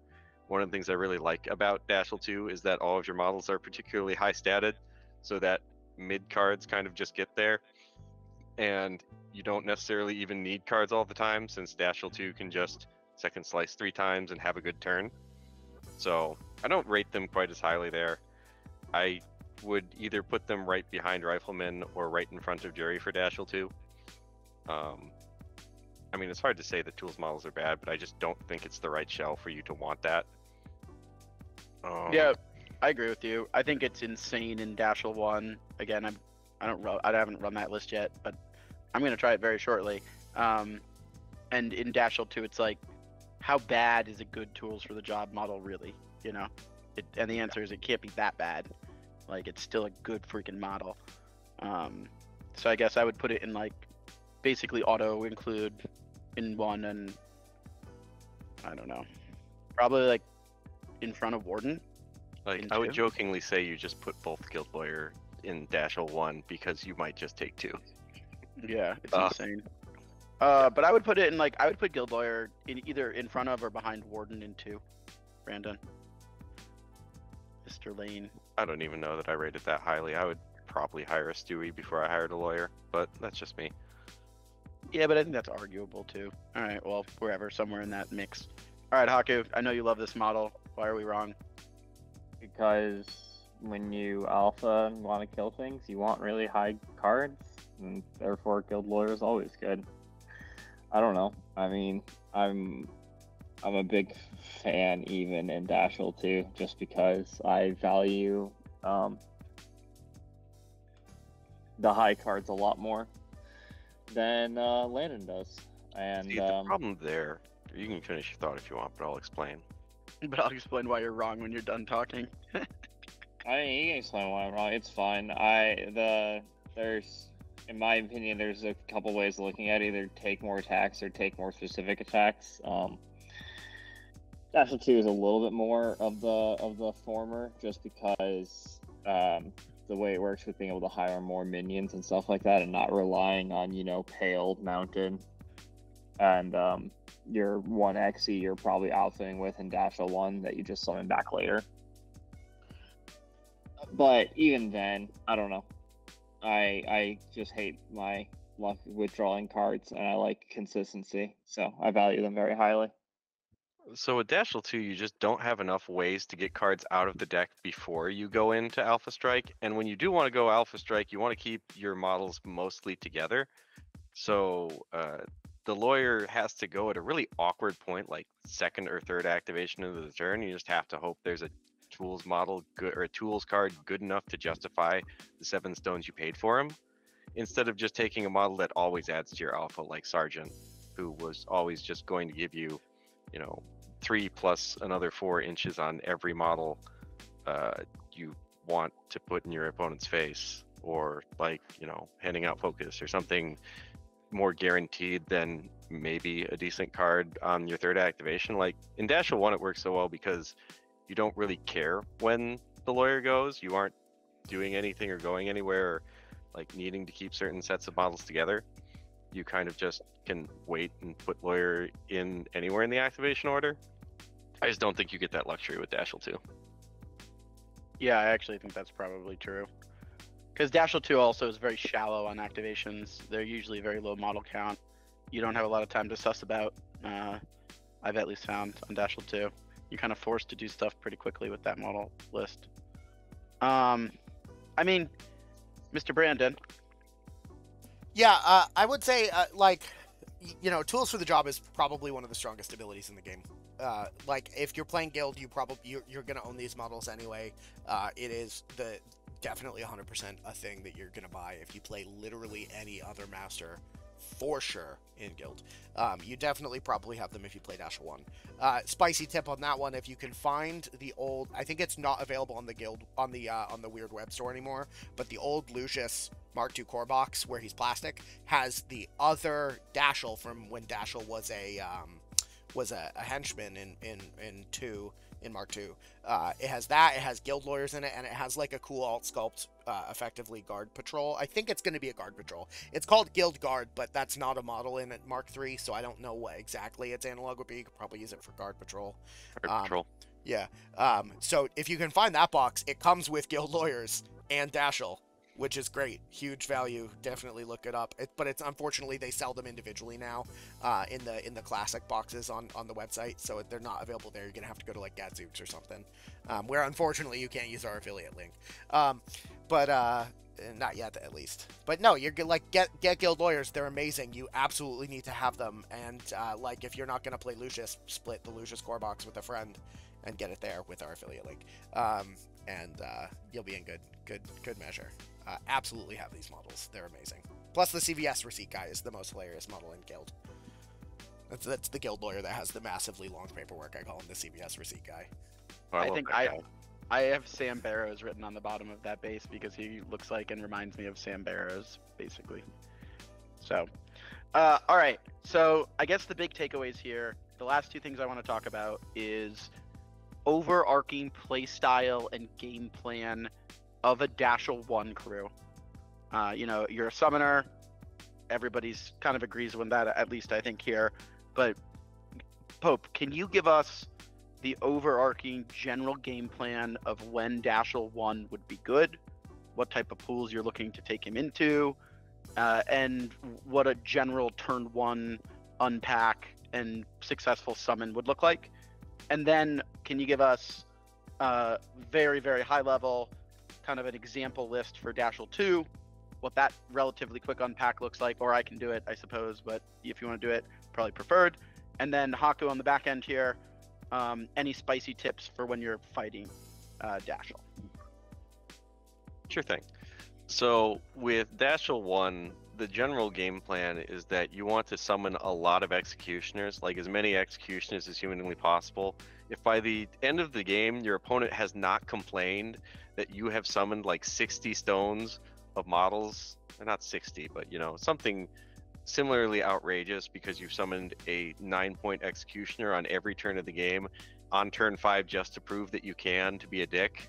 One of the things I really like about Dashel 2 is that all of your models are particularly high statted, so that mid cards kind of just get there. And you don't necessarily even need cards all the time, since Dashel 2 can just second slice 3 times and have a good turn. So I don't rate them quite as highly there. I would either put them right behind Rifleman or right in front of Jury for Dashel 2. I mean, it's hard to say that tools models are bad, but I just don't think it's the right shell for you to want that. Yeah, I agree with you. I think it's insane in Dashel 1. Again, I haven't run that list yet, but I'm gonna try it very shortly. And in Dashel 2, it's like, how bad is a good tools for the job model really? You know, and the answer is it can't be that bad. Like, it's still a good freaking model. So I guess I would put it in, like, basically auto include in 1, and I don't know, probably like in front of Warden. Like, I would jokingly say you just put both Guild Lawyer in Dashel 1 because you might just take 2. Yeah, it's insane. But I would put it in, like, I would put Guild Lawyer in either in front of or behind Warden in 2. Brandon. Mr. Lane. I don't even know that I rated that highly. I would probably hire a Stewie before I hired a lawyer, but that's just me. Yeah, but I think that's arguable too. All right, well, wherever, somewhere in that mix. All right, Haku, I know you love this model. Why are we wrong? Because when you alpha and want to kill things, you want really high cards, and therefore Guild Lawyer is always good. I don't know. I mean, I'm a big fan even in Dashel 2, just because I value the high cards a lot more than Landon does. And see, the problem there, you can finish your thought if you want, but I'll explain. But I'll explain why you're wrong when you're done talking. I mean, you can explain why I'm wrong. It's fine. There's, in my opinion, there's a couple ways of looking at it. Either take more attacks or take more specific attacks. Dashel 2 is a little bit more of the former, just because the way it works with being able to hire more minions and stuff like that, and not relying on, you know, Pale, Mountain, and your 1 Xe you're probably outfitting with in Dashel 1 that you just summon back later. But even then, I don't know. I just hate my luck with drawing cards, and I like consistency, so I value them very highly. So with Dashel 2, you just don't have enough ways to get cards out of the deck before you go into Alpha Strike. And when you do want to go Alpha Strike, you want to keep your models mostly together. So the lawyer has to go at a really awkward point, like second or third activation of the turn. You just have to hope there's a tools model good, or a tools card good enough to justify the 7 stones you paid for him, instead of just taking a model that always adds to your alpha, like Sergeant, who was always just going to give you, you know, 3 plus another 4 inches on every model you want to put in your opponent's face, or, like, you know, handing out focus or something more guaranteed than maybe a decent card on your 3rd activation. Like in Dashel 1, it works so well because you don't really care when the lawyer goes. You aren't doing anything or going anywhere, or like needing to keep certain sets of models together. You kind of just can wait and put lawyer in anywhere in the activation order. I just don't think you get that luxury with Dashel 2. Yeah, I actually think that's probably true. Because Dashel 2 also is very shallow on activations. They're usually very low model count. You don't have a lot of time to suss about. I've at least found on Dashel 2. You're kind of forced to do stuff pretty quickly with that model list. I mean, Mr. Brandon. Yeah, I would say, you know, Tools for the Job is probably one of the strongest abilities in the game. Like, if you're playing Guild, you're gonna own these models anyway. It is definitely 100% a thing that you're gonna buy if you play literally any other master, for sure, in Guild. You definitely probably have them if you play Dashel 1. Spicy tip on that one: if you can find the old, I think it's not available on the Guild on the Weird Web store anymore, but the old Lucius Mark II core box where he's plastic has the other Dashel from when Dashel was a henchman in Mark II. It has that, it has Guild Lawyers in it, and it has like a cool alt sculpt, effectively Guard Patrol. I think it's going to be a Guard Patrol. It's called Guild Guard, but that's not a model in it Mark III, so I don't know what exactly its analog would be. You could probably use it for Guard Patrol. Guard Patrol. Yeah. So if you can find that box, it comes with Guild Lawyers and Dashel, which is great. Huge value. Definitely look it up. But it's unfortunately they sell them individually now in the classic boxes on the website, so they're not available there. You're gonna have to go to like Gadzooks or something, where unfortunately you can't use our affiliate link. But not yet, at least. But no, you're like get Guild Lawyers. They're amazing. You absolutely need to have them. And like if you're not gonna play Lucius, split the Lucius core box with a friend and get it there with our affiliate link. And you'll be in good measure. Absolutely have these models. They're amazing. Plus the CVS receipt guy is the most hilarious model in Guild. That's the Guild Lawyer that has the massively long paperwork. I call him the CVS receipt guy. Oh, I have Sam Barrows written on the bottom of that base because he looks like and reminds me of Sam Barrows, basically. So, all right. So I guess the big takeaways here, the last two things I want to talk about is overarching playstyle and game plan of a Dashel 1 crew. You know, you're a summoner. Everybody's kind of agrees with that, at least I think here. But Pope, can you give us the overarching general game plan of when Dashel 1 would be good, what type of pools you're looking to take him into, and what a general turn 1 unpack and successful summon would look like? And then can you give us very, very high level kind of an example list for Dashel 2, what that relatively quick unpack looks like, or I can do it, I suppose, but if you want to do it, probably preferred. And then Haku on the back end here, any spicy tips for when you're fighting Dashel? Sure thing. So with Dashel 1, the general game plan is that you want to summon a lot of executioners, like as many executioners as humanly possible. If by the end of the game your opponent has not complained that you have summoned like 60 stones of models, or not 60, but you know, something similarly outrageous because you've summoned a 9-point executioner on every turn of the game on turn 5 just to prove that you can, to be a dick.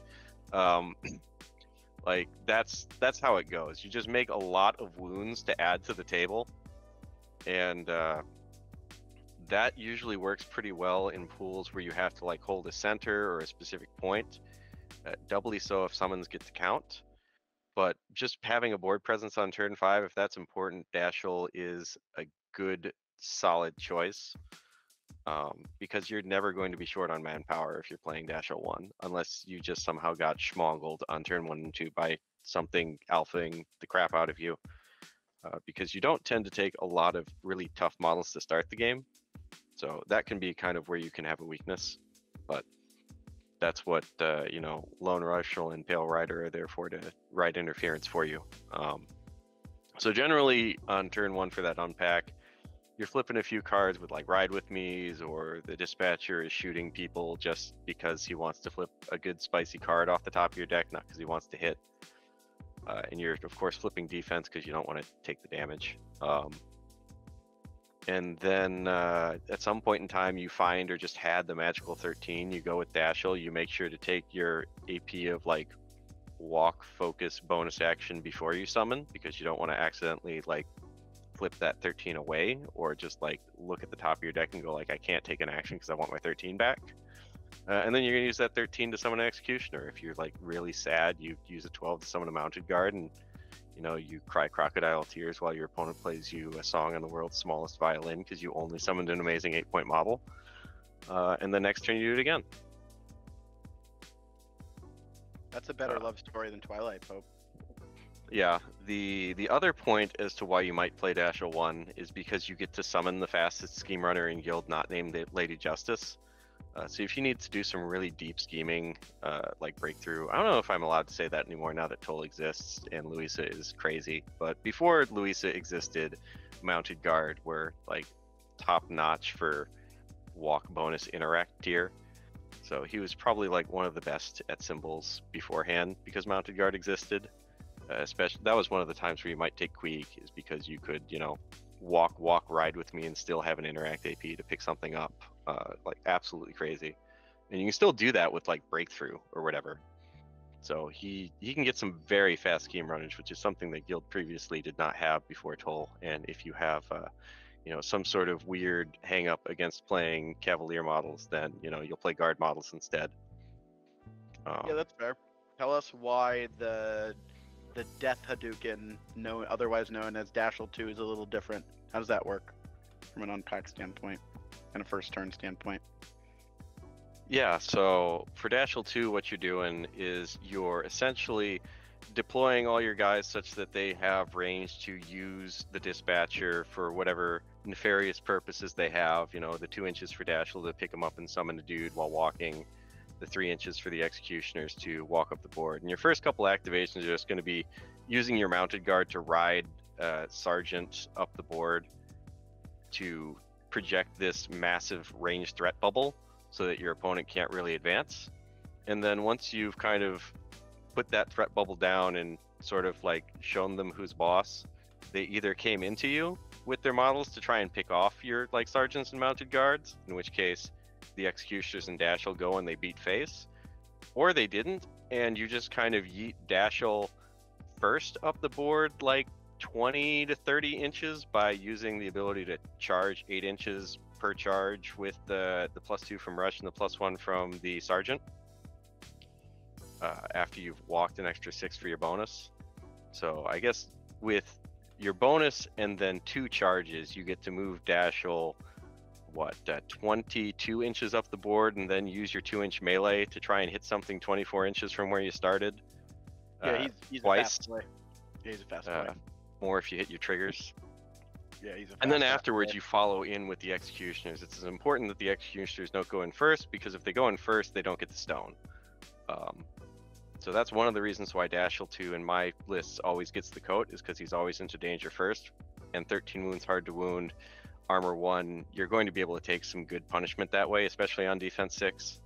Like that's how it goes. You just make a lot of wounds to add to the table, and that usually works pretty well in pools where you have to like hold a center or a specific point. Doubly so if summons get to count. But just having a board presence on turn 5, if that's important, Dashel is a good, solid choice. Because you're never going to be short on manpower if you're playing Dashel 1, unless you just somehow got schmongled on turn 1 and 2 by something alphaing the crap out of you. Because you don't tend to take a lot of really tough models to start the game. So that can be kind of where you can have a weakness. But that's what, you know, Lone Marshal and Pale Rider are there for, to ride interference for you. So generally on turn 1 for that unpack, you're flipping a few cards with like Ride With Me's, or the Dispatcher is shooting people just because he wants to flip a good spicy card off the top of your deck, not because he wants to hit. And you're of course flipping defense because you don't want to take the damage. And then at some point in time you find or just had the magical 13, you go with Dashel, you make sure to take your AP of like walk, focus, bonus action before you summon, because you don't want to accidentally like flip that 13 away, or just like look at the top of your deck and go like, I can't take an action because I want my 13 back. And then you're going to use that 13 to summon an Executioner. If you're like really sad, you use a 12 to summon a Mounted Guard, and you cry crocodile tears while your opponent plays you a song on the world's smallest violin because you only summoned an amazing 8-point model. And the next turn you do it again. That's a better love story than Twilight, Pope. Yeah, the other point as to why you might play Dashel 1 is because you get to summon the fastest scheme runner in guild not named Lady Justice. So if you need to do some really deep scheming, like Breakthrough, I don't know if I'm allowed to say that anymore now that Toll exists and Louisa is crazy, but before Louisa existed, Mounted Guard were like top notch for walk bonus interact tier. So he was probably like one of the best at symbols beforehand because Mounted Guard existed. Especially that was one of the times where you might take Queeg, is because you could, walk, ride with me and still have an interact AP to pick something up, like absolutely crazy. And you can still do that with like Breakthrough or whatever. So he can get some very fast scheme runnage, which is something that guild previously did not have before Toll. And if you have some sort of weird hang up against playing Cavalier models, then you'll play guard models instead. Yeah, that's fair. Tell us why the Death Hadouken, otherwise known as Dashel 2, is a little different. How does that work from an unpack standpoint and a first turn standpoint? Yeah, so for Dashel 2, what you're doing is you're essentially deploying all your guys such that they have range to use the Dispatcher for whatever nefarious purposes they have. The 2 inches for Dashel to pick them up and summon a dude while walking, the 3 inches for the Executioners to walk up the board. And your first couple activations are just going to be using your Mounted Guard to ride Sergeant up the board to project this massive range threat bubble so that your opponent can't really advance. And then once you've kind of put that threat bubble down and sort of like shown them who's boss, they either came into you with their models to try and pick off your like Sergeants and Mounted Guards, in which case the Executioners and Dashel go and they beat face, or they didn't, and you just kind of yeet Dashel first up the board like 20 to 30 inches by using the ability to charge 8 inches per charge with the +2 from Rush and the +1 from the Sergeant after you've walked an extra 6 for your bonus. So I guess with your bonus and then 2 charges, you get to move Dashel 22 inches up the board, and then use your 2-inch melee to try and hit something 24 inches from where you started. Yeah, he's twice. A fast play. Yeah, he's a fast play. More if you hit your triggers. Yeah, he's a fast And then play. afterwards, you follow in with the Executioners. It's important that the Executioners don't go in first, because if they go in first, they don't get the stone. So that's one of the reasons why Dashel 2 in my lists always gets the coat, is because he's always into danger first. And 13 wounds hard to wound, armor 1, you're going to be able to take some good punishment that way, especially on defense 6.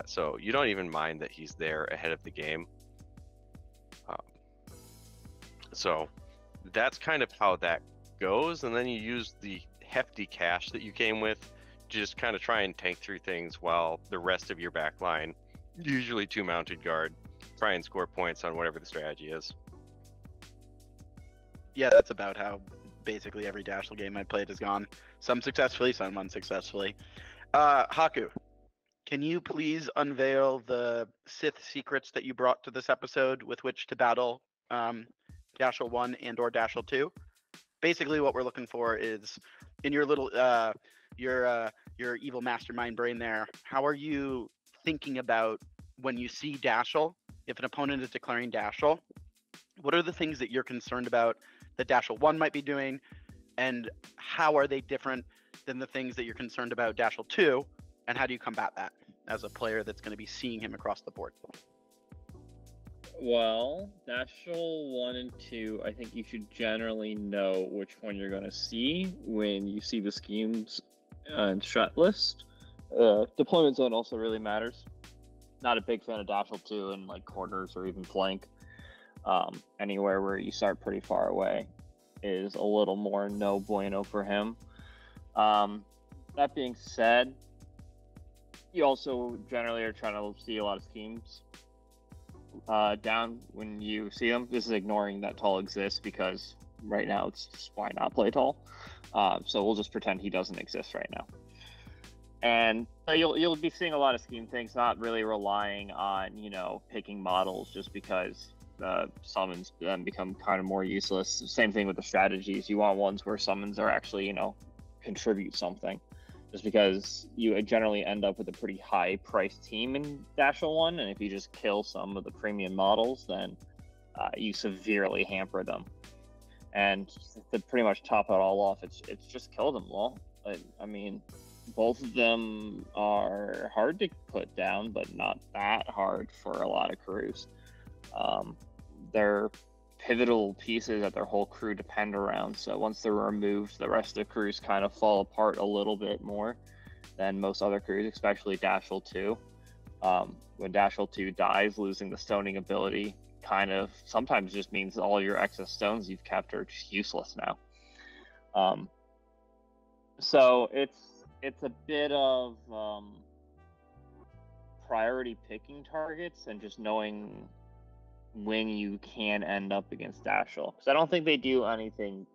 So you don't even mind that he's there ahead of the game. So that's kind of how that goes, and then you use the hefty cash that you came with to just kind of try and tank through things while the rest of your back line, usually 2 Mounted Guard, try and score points on whatever the strategy is. Yeah, that's about how basically every Dashel game I played has gone. Some successfully, some unsuccessfully. Haku, can you please unveil the Sith secrets that you brought to this episode with which to battle Dashel 1 and or Dashel 2? Basically what we're looking for is, in your little your evil mastermind brain there, how are you thinking about when you see Dashel, if an opponent is declaring Dashel, what are the things that you're concerned about that Dashel 1 might be doing, and how are they different than the things that you're concerned about Dashel 2, and how do you combat that as a player that's going to be seeing him across the board? Well, Dashel 1 and 2, I think you should generally know which one you're going to see when you see the schemes and strat list. Deployment zone also really matters. Not a big fan of Dashel 2 in like corners or even flank. Anywhere where you start pretty far away is a little more no bueno for him. That being said, you also generally are trying to see a lot of schemes down when you see them. This is ignoring that Tall exists, because right now it's just, why not play Tall? So we'll just pretend he doesn't exist right And you'll be seeing a lot of scheme things, not really relying on picking models just because summons then become kind of more useless. Same thing with the strategies. You want ones where summons are actually contribute something. Just because you generally end up with a pretty high priced team in Dashel 1, and if you just kill some of the premium models, then you severely hamper them. And to pretty much top it all off, it's just kill them all. I mean, both of them are hard to put down, but not that hard for a lot of crews. They're pivotal pieces that their whole crew depend around, so once they're removed, the rest of the crews kind of fall apart a little bit more than most other crews, especially Dashel 2. When Dashel 2 dies, losing the stoning ability kind of sometimes just means all your excess stones you've kept are just useless now. So it's a bit of priority picking targets and just knowing when you can end up against Dashel. Because I don't think they do anything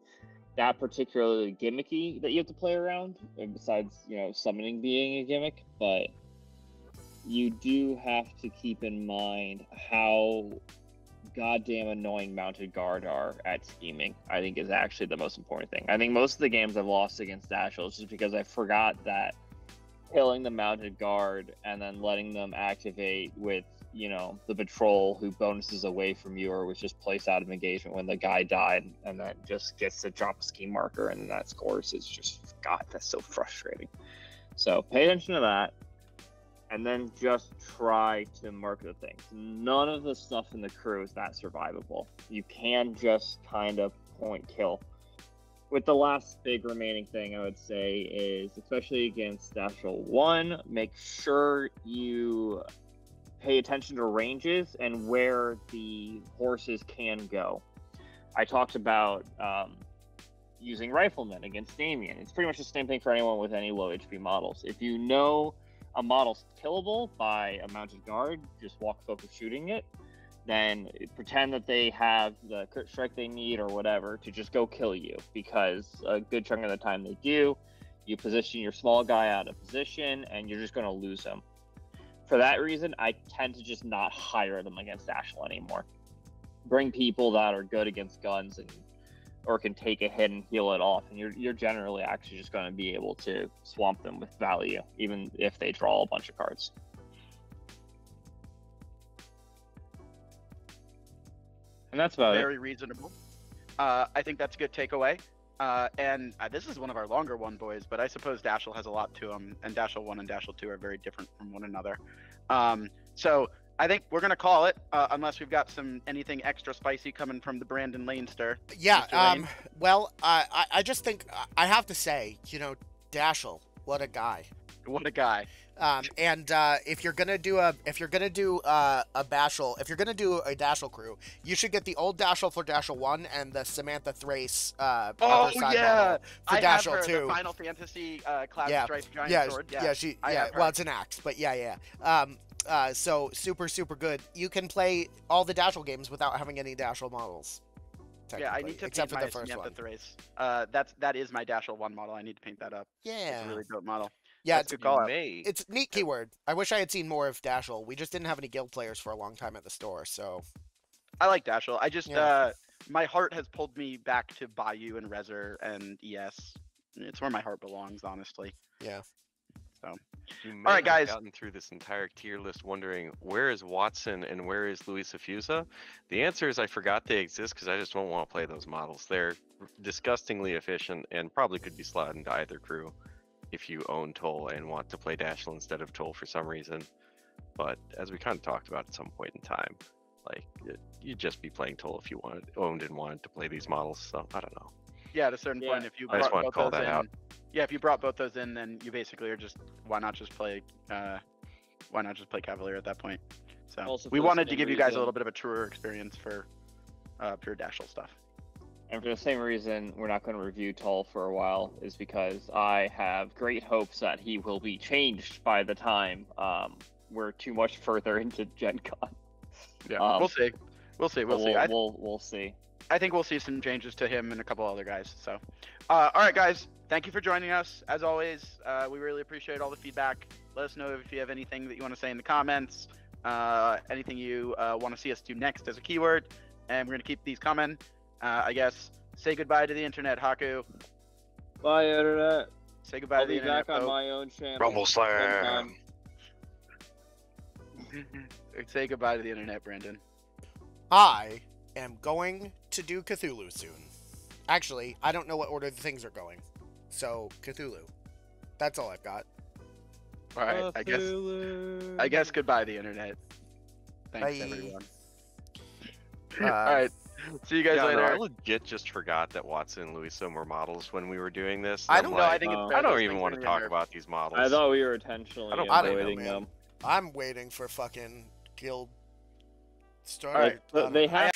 that particularly gimmicky that you have to play around, besides, summoning being a gimmick, but you do have to keep in mind how goddamn annoying mounted guard are at scheming. I think is actually the most important thing. I think most of the games I've lost against Dashel is just because I forgot that killing the mounted guard and then letting them activate with the patrol who bonuses away from you or was just placed out of engagement when the guy died, and then just gets to drop a scheme marker and then that scores. It's just, God, that's so frustrating. So pay attention to that, and then just try to mark the things. None of the stuff in the crew is that survivable. You can just kind of point kill. With the last big remaining thing I would say is, especially against Dashel 1, make sure you pay attention to ranges and where the horses can go. I talked about using Rifleman against Damien. It's pretty much the same thing for anyone with any low HP models. If you know a model's killable by a mounted guard, just walk focus shooting it, then pretend that they have the crit strike they need or whatever to just go kill you, because a good chunk of the time they do. You position your small guy out of position and you're just going to lose him. For that reason, I tend to just not hire them against Dashel anymore. Bring people that are good against guns or can take a hit and heal it off, and you're generally actually just going to be able to swamp them with value, even if they draw a bunch of cards. And that's about it. Very reasonable. I think that's a good takeaway. And this is one of our longer one, boys, but I suppose Dashel has a lot to them, and Dashel 1 and Dashel 2 are very different from one another. So I think we're going to call it, unless we've got anything extra spicy coming from the Brandon Lanester. Yeah, well, I just think, I have to say, Dashel, what a guy. What a guy. And if you're gonna do a Dashel crew, you should get the old Dashel for Dashel 1 and the Samantha Thrace other side model for Dashel 2. The Final Fantasy Cloud Strife Giant Sword. Well, it's an axe, but yeah. So super good. You can play all the Dashel games without having any Dashel models. Yeah, I need to paint my Samantha Thrace. That is my Dashel 1 model. I need to paint that up. Yeah. It's a really dope model. Yeah, it's a good call out. It's a neat keyword. I wish I had seen more of Dashel. We just didn't have any guild players for a long time at the store, so. I like Dashel. I just, my heart has pulled me back to Bayou and Rezer and ES. It's where my heart belongs, honestly. Yeah. So. You may All right, guys. have gotten through this entire tier list wondering, where is Watson and where is Luisa Fusa? The answer is I forgot they exist because I just don't want to play those models. They're disgustingly efficient and probably could be slotted into either crew if you own Toll and want to play Dashel instead of Toll for some reason. But as we kind of talked about at some point in time, like, you'd just be playing Toll if you owned and wanted to play these models. So I don't know. Yeah, at a certain point, if you I just brought want to call both that those out. in, yeah, if you brought both those in, then you basically are just why not just play Cavalier at that point. So Also, we for the wanted to same give you guys a reason- little bit of a truer experience for pure Dashel stuff. And for the same reason we're not going to review Tull for a while is because I have great hopes that he will be changed by the time we're too much further into Gen Con. Yeah, we'll see. We'll see. We'll see. I think we'll see some changes to him and a couple other guys. So, all right, guys, thank you for joining us. As always, we really appreciate all the feedback. Let us know if you have anything that you want to say in the comments, anything you want to see us do next as a keyword, and we're gonna keep these coming. I guess say goodbye to the internet, Haku. Bye, internet. Say goodbye I'll to the be internet. back on Pope. my own channel. Rumble sometime. Slam. Say goodbye to the internet, Brandon. I am going to do Cthulhu soon. Actually, I don't know what order the things are going. So, Cthulhu. That's all I've got. All right, I guess goodbye to the internet. Thanks, Bye. everyone. All right, see you guys Yeah, later. no, I legit just forgot that Watson and Louisa were models when we were doing this. I I'm don't No, know. I like, think it's Oh. bad I don't those even things want are to talk removed. about these models. I thought we were intentionally I don't avoiding know, them. I'm waiting for fucking guild start. All right, But they have